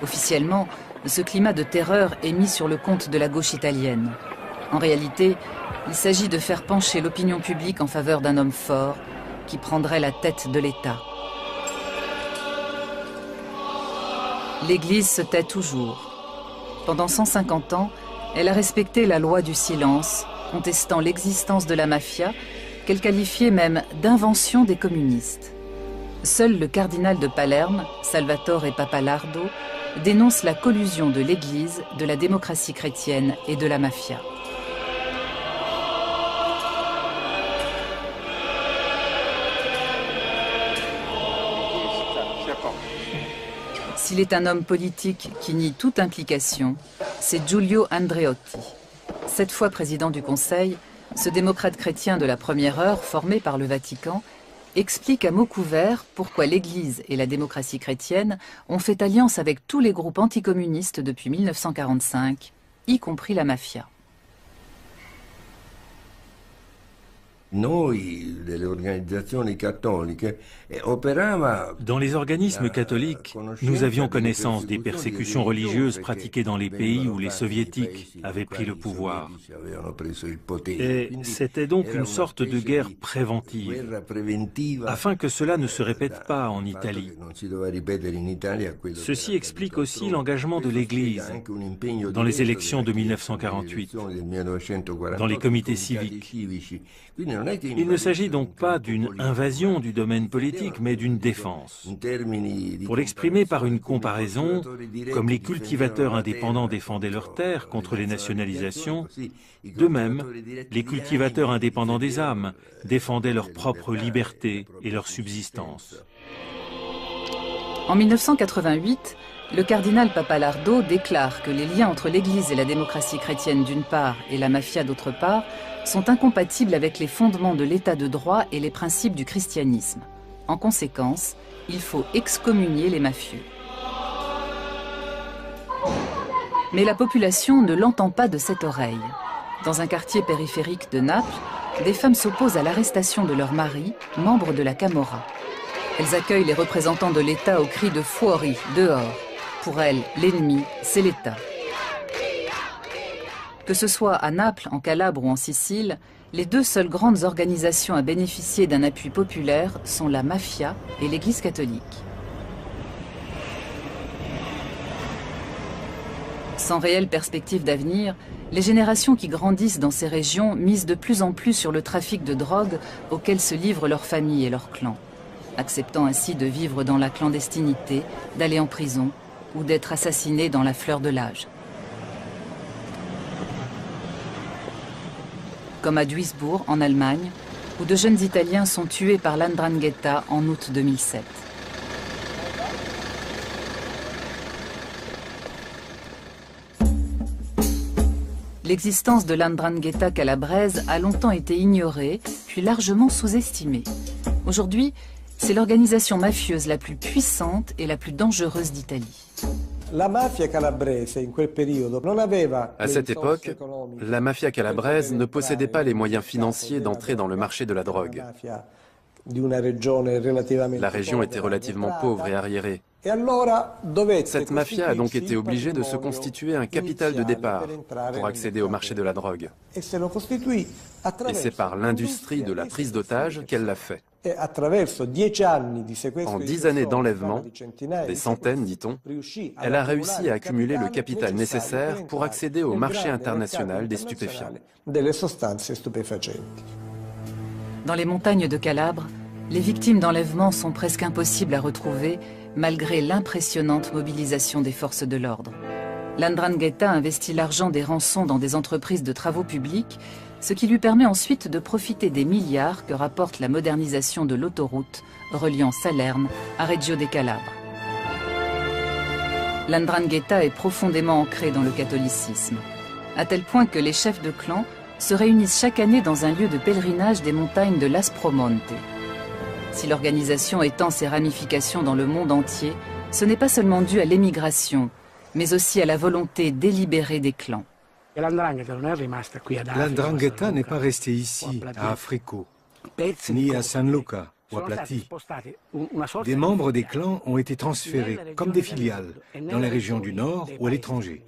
Officiellement, ce climat de terreur est mis sur le compte de la gauche italienne. En réalité, il s'agit de faire pencher l'opinion publique en faveur d'un homme fort qui prendrait la tête de l'État. L'Église se tait toujours. Pendant 150 ans, elle a respecté la loi du silence, contestant l'existence de la mafia, qu'elle qualifiait même d'invention des communistes. Seul le cardinal de Palerme, Salvatore Pappalardo, dénonce la collusion de l'Église, de la démocratie chrétienne et de la mafia. S'il est un homme politique qui nie toute implication, c'est Giulio Andreotti. 7 fois président du Conseil, ce démocrate chrétien de la première heure, formé par le Vatican, explique à mots couverts pourquoi l'Église et la démocratie chrétienne ont fait alliance avec tous les groupes anticommunistes depuis 1945, y compris la mafia.
Dans
les organismes catholiques, nous avions connaissance des persécutions religieuses pratiquées dans les pays où les soviétiques avaient pris le pouvoir. Et c'était donc une sorte de guerre préventive, afin que cela ne se répète pas en Italie. Ceci explique aussi l'engagement de l'Église dans les élections de 1948, dans les comités civiques. Il ne s'agit donc pas d'une invasion du domaine politique, mais d'une défense. Pour l'exprimer par une comparaison, comme les cultivateurs indépendants défendaient leurs terres contre les nationalisations, de même, les cultivateurs indépendants des âmes défendaient leur propre liberté et leur subsistance.
En 1988, le cardinal Pappalardo déclare que les liens entre l'Église et la démocratie chrétienne d'une part et la mafia d'autre part sont incompatibles avec les fondements de l'état de droit et les principes du christianisme. En conséquence, il faut excommunier les mafieux. Mais la population ne l'entend pas de cette oreille. Dans un quartier périphérique de Naples, des femmes s'opposent à l'arrestation de leur mari, membre de la Camorra. Elles accueillent les représentants de l'État au cri de « Fuori », dehors. Pour elles, l'ennemi, c'est l'État. Que ce soit à Naples, en Calabre ou en Sicile, les deux seules grandes organisations à bénéficier d'un appui populaire sont la mafia et l'Église catholique. Sans réelle perspective d'avenir, les générations qui grandissent dans ces régions misent de plus en plus sur le trafic de drogue auquel se livrent leurs familles et leurs clans, acceptant ainsi de vivre dans la clandestinité, d'aller en prison ou d'être assassinés dans la fleur de l'âge. Comme à Duisbourg, en Allemagne, où de jeunes Italiens sont tués par l''Ndrangheta en août 2007. L'existence de l''Ndrangheta calabraise a longtemps été ignorée, puis largement sous-estimée. Aujourd'hui, c'est l'organisation mafieuse la plus puissante et la plus dangereuse d'Italie.
À cette époque, la mafia calabraise ne possédait pas les moyens financiers d'entrer dans le marché de la drogue. La région était relativement pauvre et arriérée. Cette mafia a donc été obligée de se constituer un capital de départ pour accéder au marché de la drogue. Et c'est par l'industrie de la prise d'otages qu'elle l'a fait. En 10 années d'enlèvement, des centaines, dit-on, elle a réussi à accumuler le capital nécessaire pour accéder au marché international des stupéfiants.
Dans les montagnes de Calabre, les victimes d'enlèvement sont presque impossibles à retrouver malgré l'impressionnante mobilisation des forces de l'ordre. L'Ndrangheta investit l'argent des rançons dans des entreprises de travaux publics, ce qui lui permet ensuite de profiter des milliards que rapporte la modernisation de l'autoroute reliant Salerne à Reggio de Calabre. L'Ndrangheta est profondément ancrée dans le catholicisme, à tel point que les chefs de clan se réunissent chaque année dans un lieu de pèlerinage des montagnes de l'Aspromonte. Si l'organisation étend ses ramifications dans le monde entier, ce n'est pas seulement dû à l'émigration, mais aussi à la volonté délibérée des clans.
L'Ndrangheta n'est pas restée ici, à Africo, ni à San Luca ou à Plati. Des membres des clans ont été transférés, comme des filiales, dans les régions du Nord ou à l'étranger.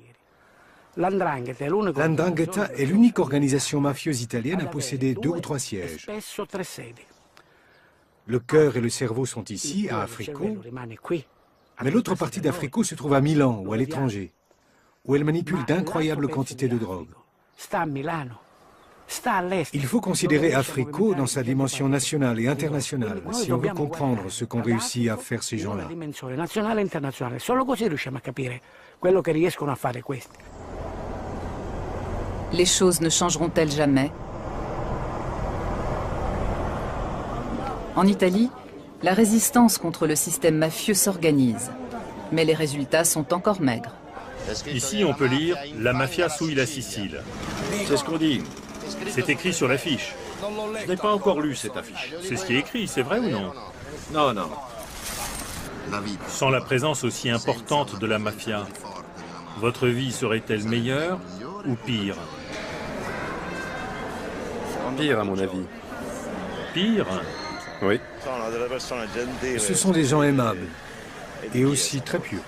L'Ndrangheta est l'unique organisation mafieuse italienne à posséder 2 ou 3 sièges. Le cœur et le cerveau sont ici, à Africo, mais l'autre partie d'Africo se trouve à Milan ou à l'étranger, où elle manipule d'incroyables quantités de drogue. Il faut considérer Africo dans sa dimension nationale et internationale si on veut comprendre ce qu'ont réussi à faire ces gens-là.
Les choses ne changeront-elles jamais? En Italie, la résistance contre le système mafieux s'organise, mais les résultats sont encore maigres.
Ici, on peut lire « La mafia souille la Sicile ».
C'est ce qu'on dit.
C'est écrit sur l'affiche.
Je n'ai pas encore lu cette affiche.
C'est ce qui est écrit, c'est vrai ou non?
Non, non.
Sans la présence aussi importante de la mafia, votre vie serait-elle meilleure ou pire?
Pire, à mon avis.
Pire?
Oui.
Ce sont des gens aimables et aussi très pieux.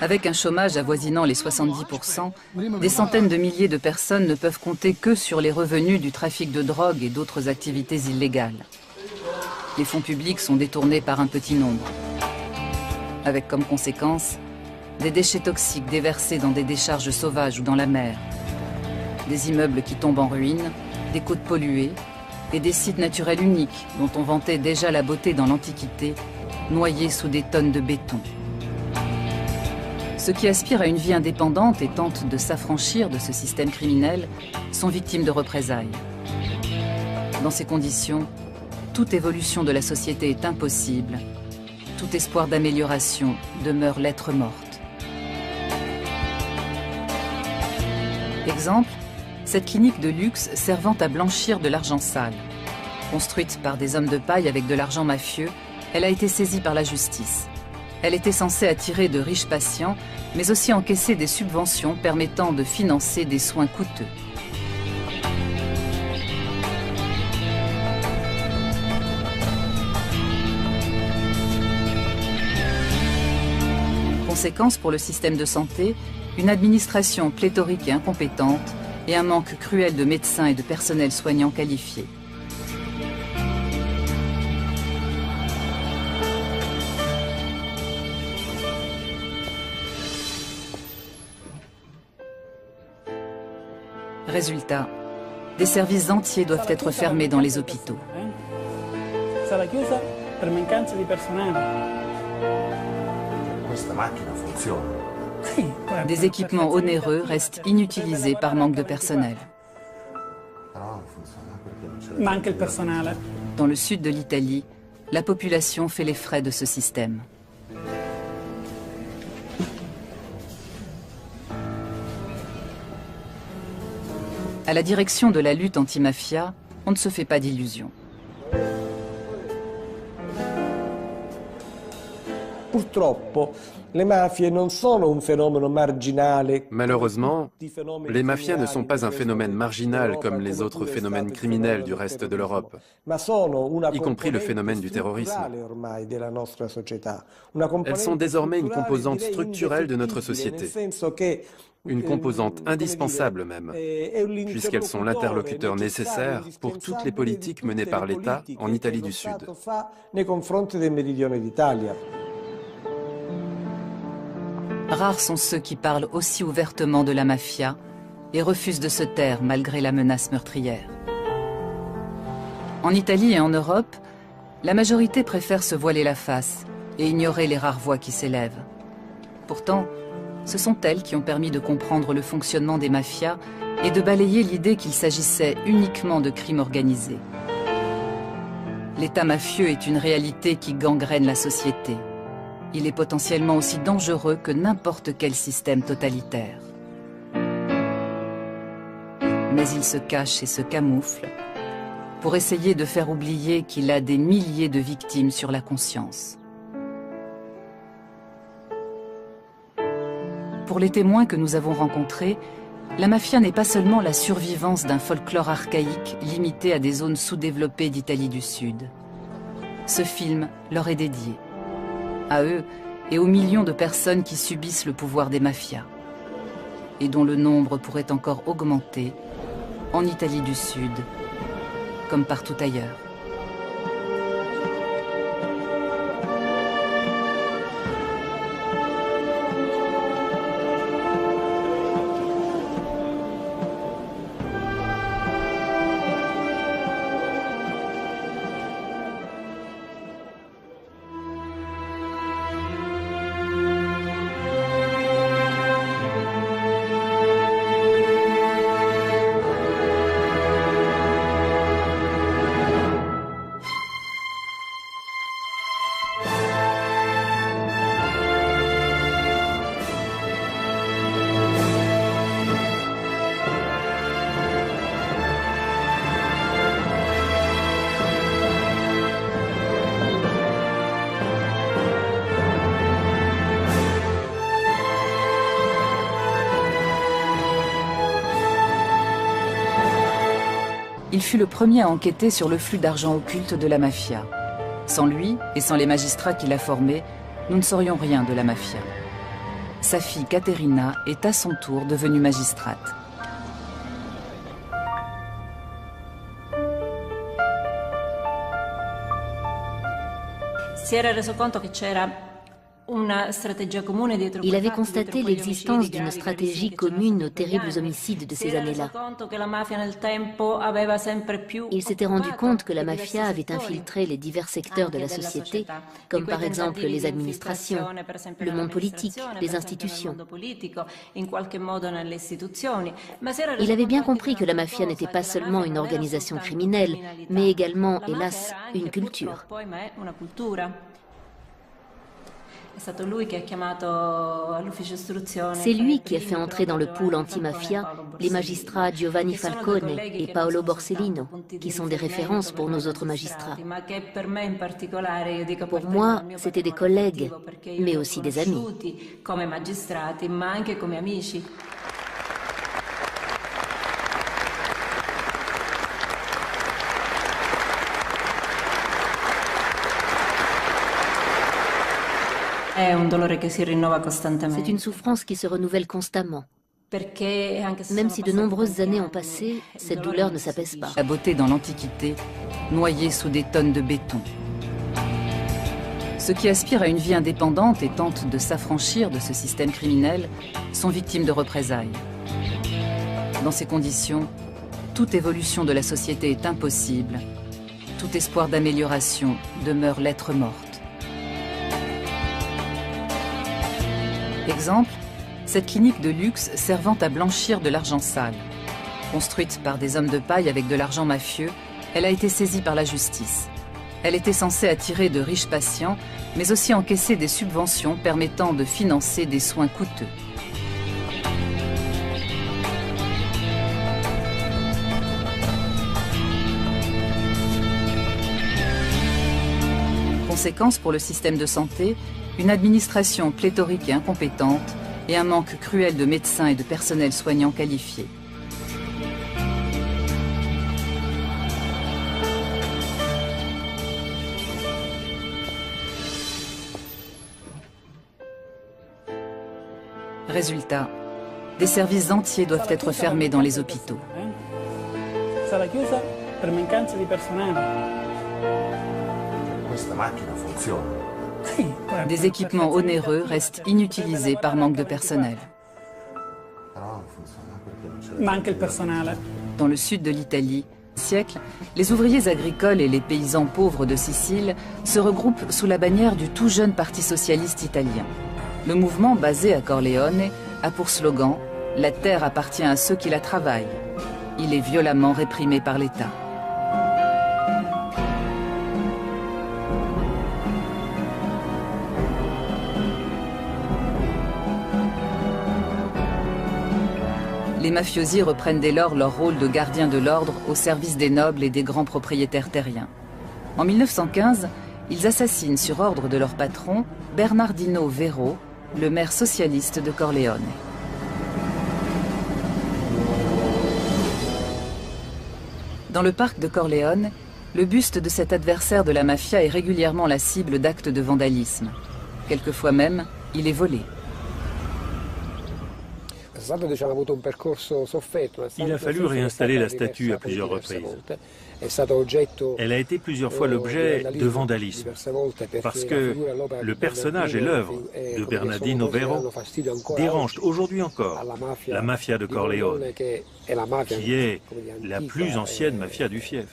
Avec un chômage avoisinant les 70%, des centaines de milliers de personnes ne peuvent compter que sur les revenus du trafic de drogue et d'autres activités illégales. Les fonds publics sont détournés par un petit nombre, avec comme conséquence des déchets toxiques déversés dans des décharges sauvages ou dans la mer, des immeubles qui tombent en ruine, des côtes polluées et des sites naturels uniques dont on vantait déjà la beauté dans l'Antiquité, noyés sous des tonnes de béton. Ceux qui aspirent à une vie indépendante et tentent de s'affranchir de ce système criminel sont victimes de représailles. Dans ces conditions, toute évolution de la société est impossible. Tout espoir d'amélioration demeure lettre morte. Exemple, cette clinique de luxe servant à blanchir de l'argent sale. Construite par des hommes de paille avec de l'argent mafieux, elle a été saisie par la justice. Elle était censée attirer de riches patients, mais aussi encaisser des subventions permettant de financer des soins coûteux. Conséquence pour le système de santé, une administration pléthorique et incompétente et un manque cruel de médecins et de personnel soignant qualifié. Résultat, des services entiers doivent être fermés dans les hôpitaux. Des équipements onéreux restent inutilisés par manque de personnel. Dans le sud de l'Italie, la population fait les frais de ce système. À la direction de la lutte anti-mafia, on ne se fait pas d'illusions.
Malheureusement, les mafias ne sont pas un phénomène marginal comme les autres phénomènes criminels du reste de l'Europe, y compris le phénomène du terrorisme. Elles sont désormais une composante structurelle de notre société, une composante indispensable même, puisqu'elles sont l'interlocuteur nécessaire pour toutes les politiques menées par l'État en Italie du Sud.
Rares sont ceux qui parlent aussi ouvertement de la mafia et refusent de se taire malgré la menace meurtrière. En Italie et en Europe, la majorité préfère se voiler la face et ignorer les rares voix qui s'élèvent. Pourtant, ce sont elles qui ont permis de comprendre le fonctionnement des mafias et de balayer l'idée qu'il s'agissait uniquement de crimes organisés. L'État mafieux est une réalité qui gangrène la société. Il est potentiellement aussi dangereux que n'importe quel système totalitaire. Mais il se cache et se camoufle pour essayer de faire oublier qu'il a des milliers de victimes sur la conscience. Pour les témoins que nous avons rencontrés, la mafia n'est pas seulement la survivance d'un folklore archaïque limité à des zones sous-développées d'Italie du Sud. Ce film leur est dédié. À eux et aux millions de personnes qui subissent le pouvoir des mafias et dont le nombre pourrait encore augmenter en Italie du Sud comme partout ailleurs. Il fut le premier à enquêter sur le flux d'argent occulte de la mafia. Sans lui et sans les magistrats qui l'a formé, nous ne saurions rien de la mafia. Sa fille Caterina est à son tour devenue magistrate.
Il avait constaté l'existence d'une stratégie commune aux terribles homicides de ces années-là. Il s'était rendu compte que la mafia avait infiltré les divers secteurs de la société, comme par exemple les administrations, le monde politique, les institutions. Il avait bien compris que la mafia n'était pas seulement une organisation criminelle, mais également, hélas, une culture. C'est lui qui a fait entrer dans le pool anti-mafia les magistrats Giovanni Falcone et Paolo Borsellino, qui sont des références pour nos autres magistrats. Pour moi, c'étaient des collègues, mais aussi des amis. C'est une souffrance qui se renouvelle constamment. Même si de nombreuses années ont passé, cette douleur ne s'apaise pas.
La beauté dans l'Antiquité, noyée sous des tonnes de béton. Ceux qui aspirent à une vie indépendante et tentent de s'affranchir de ce système criminel sont victimes de représailles. Dans ces conditions, toute évolution de la société est impossible. Tout espoir d'amélioration demeure lettre morte. Exemple, cette clinique de luxe servant à blanchir de l'argent sale. Construite par des hommes de paille avec de l'argent mafieux, elle a été saisie par la justice. Elle était censée attirer de riches patients, mais aussi encaisser des subventions permettant de financer des soins coûteux. Conséquence pour le système de santé, une administration pléthorique et incompétente, et un manque cruel de médecins et de personnel soignant qualifié. Résultat, des services entiers doivent être fermés dans les hôpitaux. Des équipements onéreux restent inutilisés par manque de personnel. Dans le sud de l'Italie, siècle, les ouvriers agricoles et les paysans pauvres de Sicile se regroupent sous la bannière du tout jeune Parti socialiste italien. Le mouvement, basé à Corleone, a pour slogan « La terre appartient à ceux qui la travaillent ». Il est violemment réprimé par l'État. Les mafiosi reprennent dès lors leur rôle de gardiens de l'ordre au service des nobles et des grands propriétaires terriens. En 1915, ils assassinent sur ordre de leur patron, Bernardino Vero, le maire socialiste de Corleone. Dans le parc de Corleone, le buste de cet adversaire de la mafia est régulièrement la cible d'actes de vandalisme. Quelquefois même, il est volé.
Il a fallu réinstaller la statue à plusieurs reprises. Elle a été plusieurs fois l'objet de vandalisme, parce que le personnage et l'œuvre de Bernardino Vero dérangent aujourd'hui encore la mafia de Corleone, qui est la plus ancienne mafia du fief.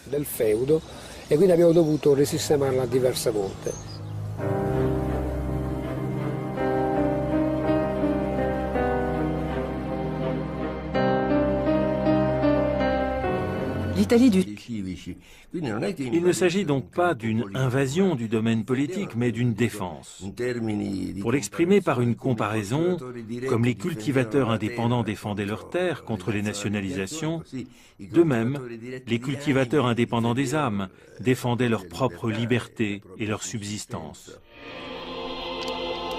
L'Italie du...
Il ne s'agit donc pas d'une invasion du domaine politique, mais d'une défense. Pour l'exprimer par une comparaison, comme les cultivateurs indépendants défendaient leurs terres contre les nationalisations, de même, les cultivateurs indépendants des âmes défendaient leur propre liberté et leur subsistance.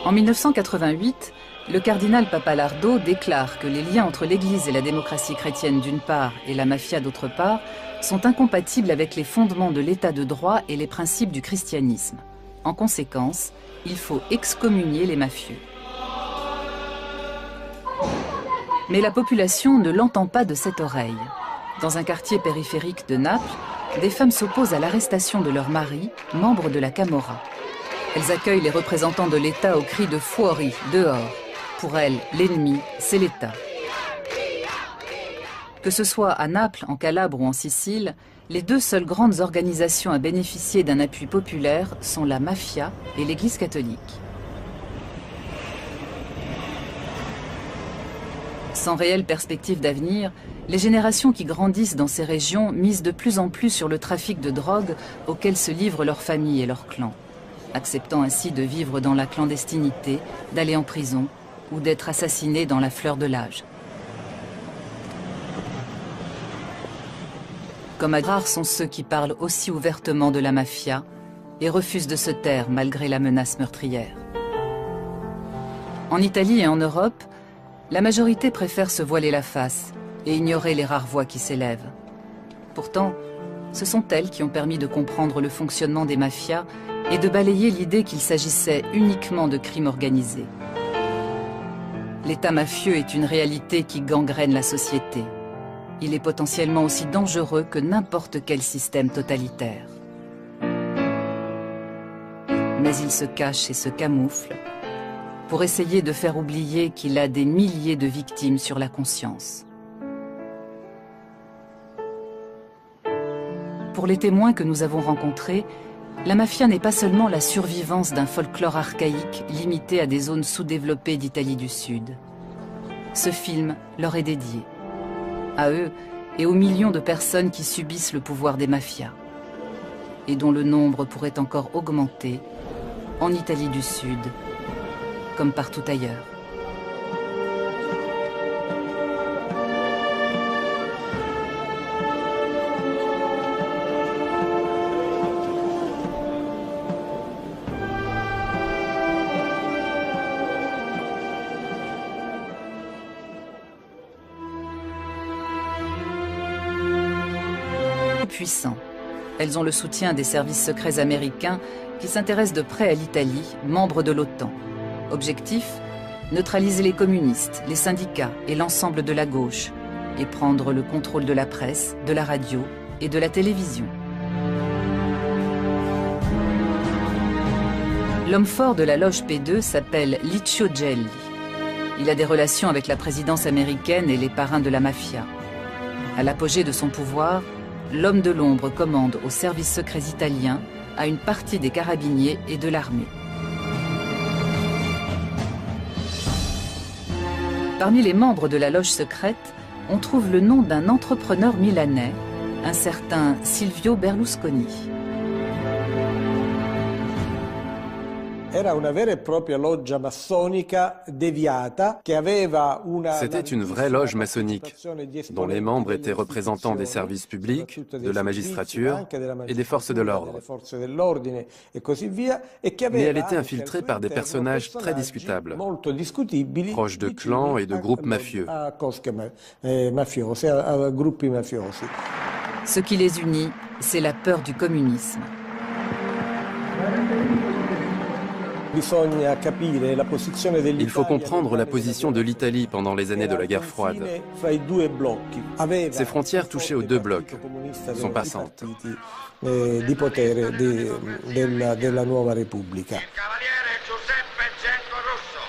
En 1988, le cardinal Pappalardo déclare que les liens entre l'Église et la démocratie chrétienne d'une part et la mafia d'autre part sont incompatibles avec les fondements de l'état de droit et les principes du christianisme. En conséquence, il faut excommunier les mafieux. Mais la population ne l'entend pas de cette oreille. Dans un quartier périphérique de Naples, des femmes s'opposent à l'arrestation de leur mari, membre de la Camorra. Elles accueillent les représentants de l'État au cri de « Fuori », dehors. Pour elles, l'ennemi, c'est l'État. Que ce soit à Naples, en Calabre ou en Sicile, les deux seules grandes organisations à bénéficier d'un appui populaire sont la mafia et l'Église catholique. Sans réelle perspective d'avenir, les générations qui grandissent dans ces régions misent de plus en plus sur le trafic de drogue auquel se livrent leurs familles et leurs clans, acceptant ainsi de vivre dans la clandestinité, d'aller en prison ou d'être assassinés dans la fleur de l'âge. Comme rares sont ceux qui parlent aussi ouvertement de la mafia et refusent de se taire malgré la menace meurtrière. En Italie et en Europe, la majorité préfère se voiler la face et ignorer les rares voix qui s'élèvent. Pourtant, ce sont elles qui ont permis de comprendre le fonctionnement des mafias et de balayer l'idée qu'il s'agissait uniquement de crimes organisés. L'État mafieux est une réalité qui gangrène la société. Il est potentiellement aussi dangereux que n'importe quel système totalitaire. Mais il se cache et se camoufle pour essayer de faire oublier qu'il a des milliers de victimes sur la conscience. Pour les témoins que nous avons rencontrés, la mafia n'est pas seulement la survivance d'un folklore archaïque limité à des zones sous-développées d'Italie du Sud. Ce film leur est dédié. À eux et aux millions de personnes qui subissent le pouvoir des mafias et dont le nombre pourrait encore augmenter en Italie du Sud comme partout ailleurs. tout-puissants. Elles ont le soutien des services secrets américains qui s'intéressent de près à l'Italie, membre de l'OTAN. Objectif, neutraliser les communistes, les syndicats et l'ensemble de la gauche, et prendre le contrôle de la presse, de la radio et de la télévision. L'homme fort de la loge P2 s'appelle Licio Gelli. Il a des relations avec la présidence américaine et les parrains de la mafia. À l'apogée de son pouvoir, l'homme de l'ombre commande aux services secrets italiens, à une partie des carabiniers et de l'armée. Parmi les membres de la loge secrète, on trouve le nom d'un entrepreneur milanais, un certain Silvio Berlusconi.
C'était une vraie loge maçonnique, dont les membres étaient représentants des services publics, de la magistrature et des forces de l'ordre. Mais elle était infiltrée par des personnages très discutables, proches de clans et de groupes mafieux.
Ce qui les unit, c'est la peur du communisme.
Il faut comprendre la position de l'Italie pendant les années de la guerre froide. Ses frontières touchaient aux deux blocs, sont passantes.
Il cavaliere Giuseppe Genco Russo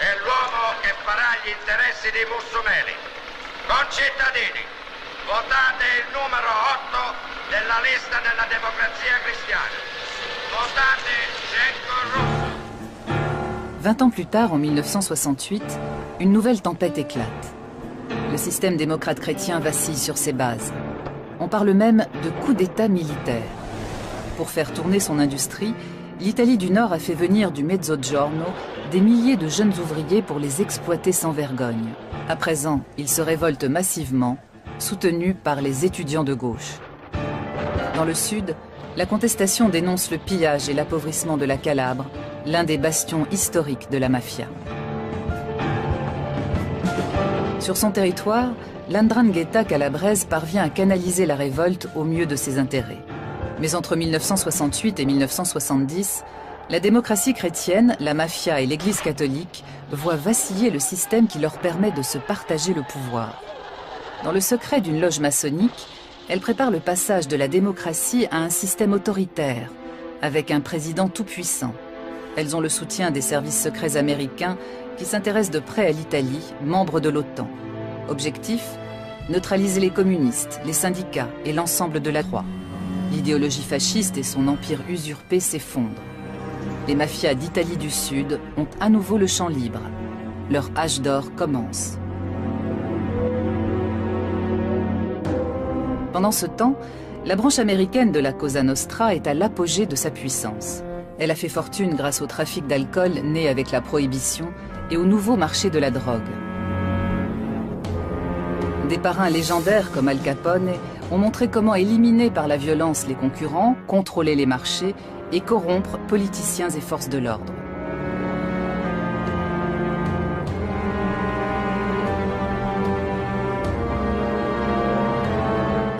è l'uomo che farà gli interessi dei mussumeli. Concittadini, votate il numero 8 della lista della Democrazia Cristiana. Votate Genco Russo.
20 ans plus tard, en 1968, une nouvelle tempête éclate. Le système démocrate chrétien vacille sur ses bases. On parle même de coup d'État militaire. Pour faire tourner son industrie, l'Italie du Nord a fait venir du Mezzogiorno des milliers de jeunes ouvriers pour les exploiter sans vergogne. À présent, ils se révoltent massivement, soutenus par les étudiants de gauche. Dans le sud, la contestation dénonce le pillage et l'appauvrissement de la Calabre, l'un des bastions historiques de la mafia. Sur son territoire, l'Ndrangheta calabraise parvient à canaliser la révolte au mieux de ses intérêts. Mais entre 1968 et 1970, la démocratie chrétienne, la mafia et l'Église catholique voient vaciller le système qui leur permet de se partager le pouvoir. Dans le secret d'une loge maçonnique, elle prépare le passage de la démocratie à un système autoritaire, avec un président tout-puissant. Elles ont le soutien des services secrets américains qui s'intéressent de près à l'Italie, membre de l'OTAN. Objectif, neutraliser les communistes, les syndicats et l'ensemble de la droite. L'idéologie fasciste et son empire usurpé s'effondrent. Les mafias d'Italie du Sud ont à nouveau le champ libre. Leur âge d'or commence. Pendant ce temps, la branche américaine de la Cosa Nostra est à l'apogée de sa puissance. Elle a fait fortune grâce au trafic d'alcool né avec la prohibition et au nouveau marché de la drogue. Des parrains légendaires comme Al Capone ont montré comment éliminer par la violence les concurrents, contrôler les marchés et corrompre politiciens et forces de l'ordre.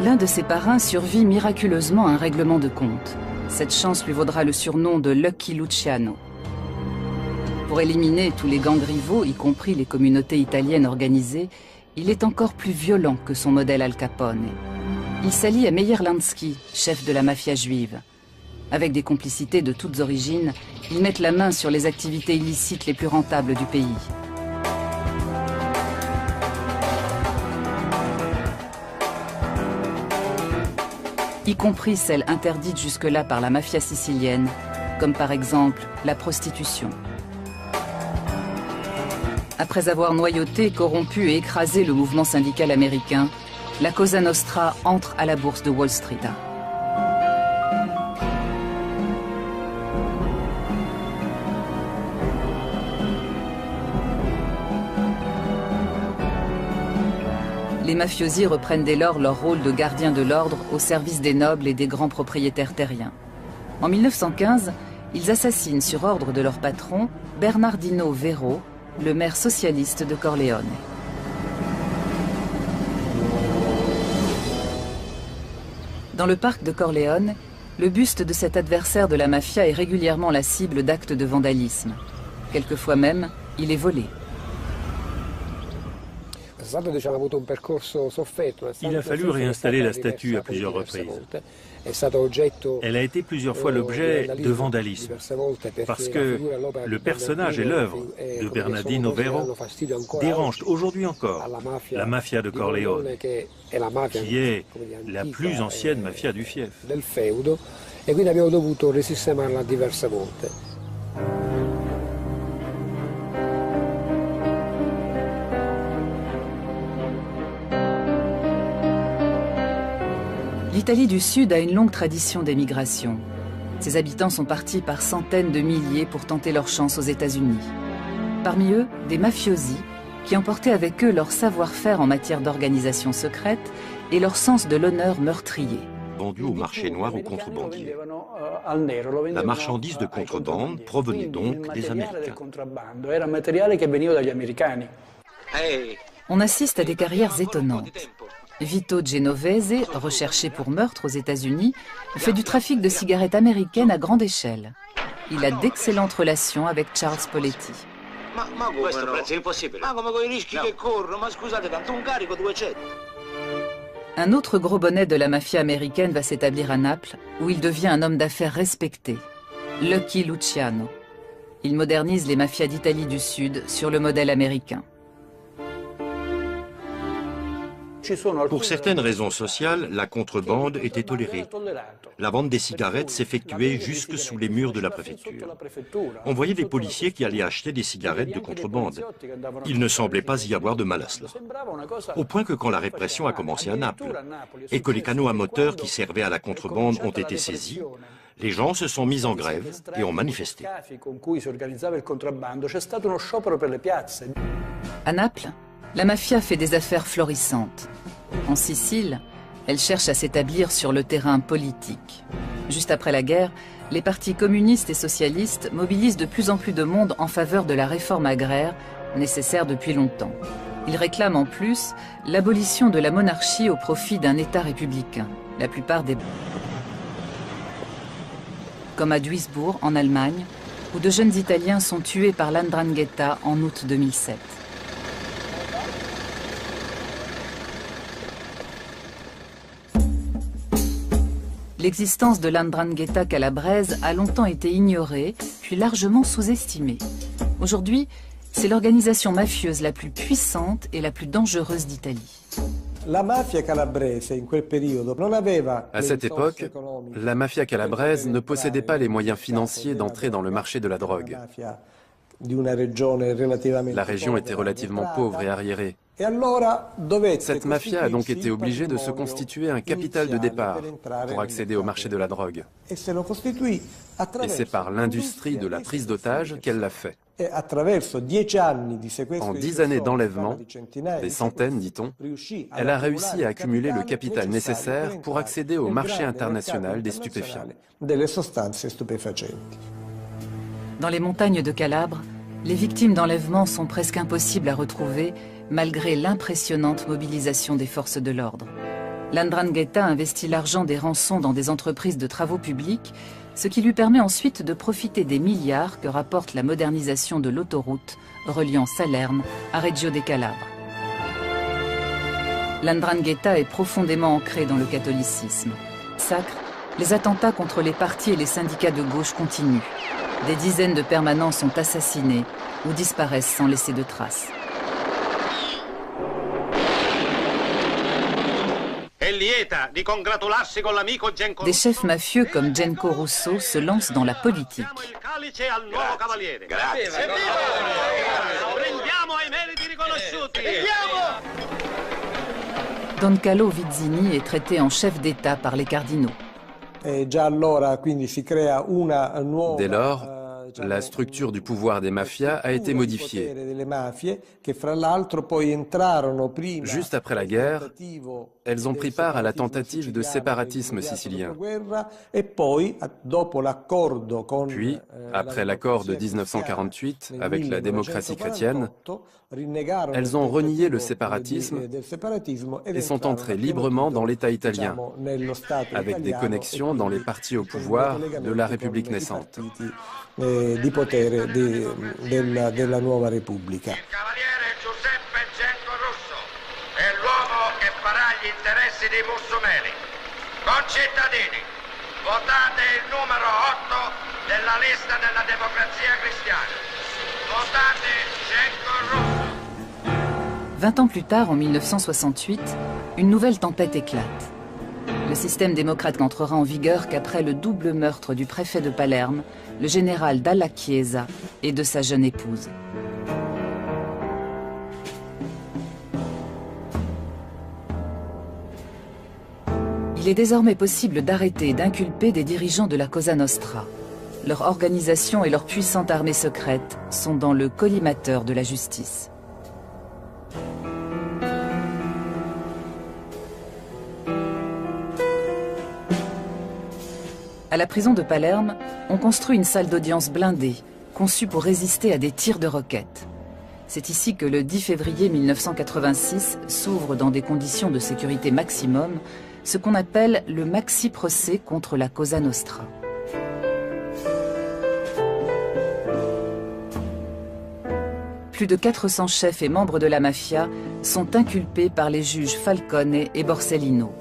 L'un de ses parrains survit miraculeusement à un règlement de compte. Cette chance lui vaudra le surnom de Lucky Luciano. Pour éliminer tous les gangs rivaux, y compris les communautés italiennes organisées, il est encore plus violent que son modèle Al Capone. Il s'allie à Meyer Lansky, chef de la mafia juive. Avec des complicités de toutes origines, ils mettent la main sur les activités illicites les plus rentables du pays. Y compris celles interdites jusque-là par la mafia sicilienne, comme par exemple la prostitution. Après avoir noyauté, corrompu et écrasé le mouvement syndical américain, la Cosa Nostra entre à la bourse de Wall Street. Les mafiosi reprennent dès lors leur rôle de gardiens de l'ordre au service des nobles et des grands propriétaires terriens. En 1915, ils assassinent sur ordre de leur patron, Bernardino Vero, le maire socialiste de Corleone. Dans le parc de Corleone, le buste de cet adversaire de la mafia est régulièrement la cible d'actes de vandalisme. Quelquefois même, il est volé.
Il a fallu réinstaller la statue à plusieurs reprises. Elle a été plusieurs fois l'objet de vandalisme, parce que le personnage et l'œuvre de Bernardino Vero dérangent aujourd'hui encore la mafia de Corleone, qui est la plus ancienne mafia du fief.
E quindi abbiamo dovuto risistemarla diverse volte.
L'Italie du Sud a une longue tradition d'émigration. Ses habitants sont partis par centaines de milliers pour tenter leur chance aux États-Unis. Parmi eux, des mafiosi qui emportaient avec eux leur savoir-faire en matière d'organisation secrète et leur sens de l'honneur meurtrier.
Vendu au marché noir aux contrebandiers. La marchandise de contrebande provenait donc des Américains.
On assiste à des carrières étonnantes. Vito Genovese, recherché pour meurtre aux États-Unis, fait du trafic de cigarettes américaines à grande échelle. Il a d'excellentes relations avec Charles Poletti. Un autre gros bonnet de la mafia américaine va s'établir à Naples, où il devient un homme d'affaires respecté, Lucky Luciano. Il modernise les mafias d'Italie du Sud sur le modèle américain.
Pour certaines raisons sociales, la contrebande était tolérée. La vente des cigarettes s'effectuait jusque sous les murs de la préfecture. On voyait des policiers qui allaient acheter des cigarettes de contrebande. Il ne semblait pas y avoir de mal à cela. Au point que quand la répression a commencé à Naples et que les canaux à moteur qui servaient à la contrebande ont été saisis, les gens se sont mis en grève et ont manifesté.
À Naples, la mafia fait des affaires florissantes. En Sicile, elle cherche à s'établir sur le terrain politique. Juste après la guerre, les partis communistes et socialistes mobilisent de plus en plus de monde en faveur de la réforme agraire, nécessaire depuis longtemps. Ils réclament en plus l'abolition de la monarchie au profit d'un État républicain. La plupart des... Comme à Duisbourg, en Allemagne, où de jeunes Italiens sont tués par l'Andrangheta en août 2007. L'existence de l'Andrangheta calabraise a longtemps été ignorée, puis largement sous-estimée. Aujourd'hui, c'est l'organisation mafieuse la plus puissante et la plus dangereuse d'Italie.
À cette époque, la mafia calabraise ne possédait pas les moyens financiers d'entrer dans le marché de la drogue. La région était relativement pauvre et arriérée. Cette mafia a donc été obligée de se constituer un capital de départ pour accéder au marché de la drogue. Et c'est par l'industrie de la prise d'otages qu'elle l'a fait. En 10 années d'enlèvement, des centaines dit-on, elle a réussi à accumuler le capital nécessaire pour accéder au marché international des stupéfiants.
Dans les montagnes de Calabre, les victimes d'enlèvement sont presque impossibles à retrouver malgré l'impressionnante mobilisation des forces de l'ordre. L'Andrangheta investit l'argent des rançons dans des entreprises de travaux publics, ce qui lui permet ensuite de profiter des milliards que rapporte la modernisation de l'autoroute reliant Salerne à Reggio de Calabre. L'Andrangheta est profondément ancrée dans le catholicisme. Sacre, les attentats contre les partis et les syndicats de gauche continuent. Des dizaines de permanents sont assassinés ou disparaissent sans laisser de traces. Des chefs mafieux comme Genco Russo se lancent dans la politique. Don Carlo Vizzini est traité en chef d'État par les cardinaux.
Dès lors, la structure du pouvoir des mafias a été modifiée. Juste après la guerre, Elles ont pris part à la tentative de séparatisme sicilien. Puis, après l'accord de 1948 avec la démocratie chrétienne, elles ont renié le séparatisme et sont entrées librement dans l'État italien, avec des connexions dans les partis au pouvoir de la République naissante.
Di potere della nuova Repubblica. Gli interessi dei mussumeni. Concittadini, votate il numero 8 della lista della Democrazia Cristiana. Votate Genco Rosso.
20 ans plus tard, en 1968, une nouvelle tempête éclate. Le système démocrate n'entrera en vigueur qu'après le double meurtre du préfet de Palerme, le général Dalla Chiesa, et de sa jeune épouse. Il est désormais possible d'arrêter et d'inculper des dirigeants de la Cosa Nostra. Leur organisation et leur puissante armée secrète sont dans le collimateur de la justice. À la prison de Palerme, on construit une salle d'audience blindée, conçue pour résister à des tirs de roquettes. C'est ici que le 10 février 1986 s'ouvre dans des conditions de sécurité maximum ce qu'on appelle le maxi-procès contre la Cosa Nostra. Plus de 400 chefs et membres de la mafia sont inculpés par les juges Falcone et Borsellino.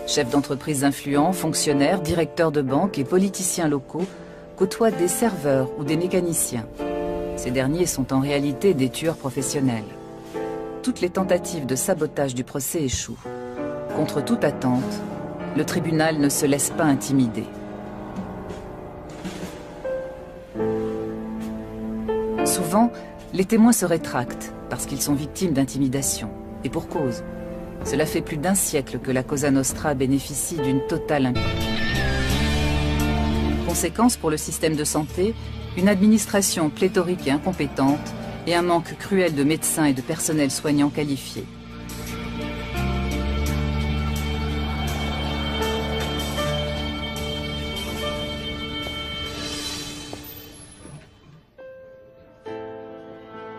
Chefs d'entreprise influents, fonctionnaires, directeurs de banques et politiciens locaux côtoient des serveurs ou des mécaniciens. Ces derniers sont en réalité des tueurs professionnels. Toutes les tentatives de sabotage du procès échouent. Contre toute attente, le tribunal ne se laisse pas intimider. Souvent, les témoins se rétractent parce qu'ils sont victimes d'intimidation. Et pour cause. Cela fait plus d'un siècle que la Cosa Nostra bénéficie d'une totale impunité. Conséquence pour le système de santé, une administration pléthorique et incompétente et un manque cruel de médecins et de personnel soignant qualifié.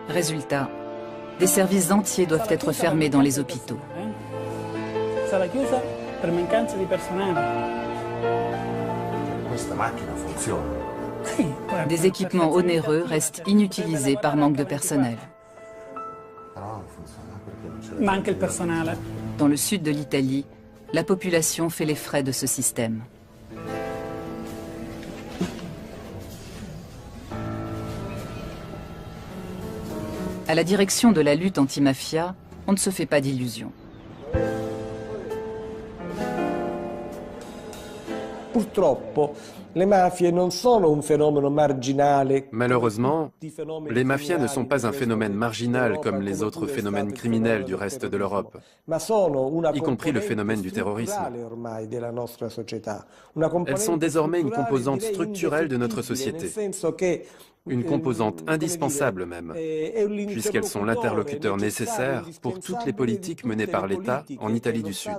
Résultat, des services entiers doivent être fermés dans les hôpitaux. Des équipements onéreux restent inutilisés par manque de personnel. Dans le sud de l'Italie, la population fait les frais de ce système. À la direction de la lutte anti-mafia, on ne se fait pas d'illusions.
Malheureusement, les mafias ne sont pas un phénomène marginal comme les autres phénomènes criminels du reste de l'Europe, y compris le phénomène du terrorisme. Elles sont désormais une composante structurelle de notre société. Une composante indispensable même, puisqu'elles sont l'interlocuteur nécessaire pour toutes les politiques menées par l'État en Italie du Sud.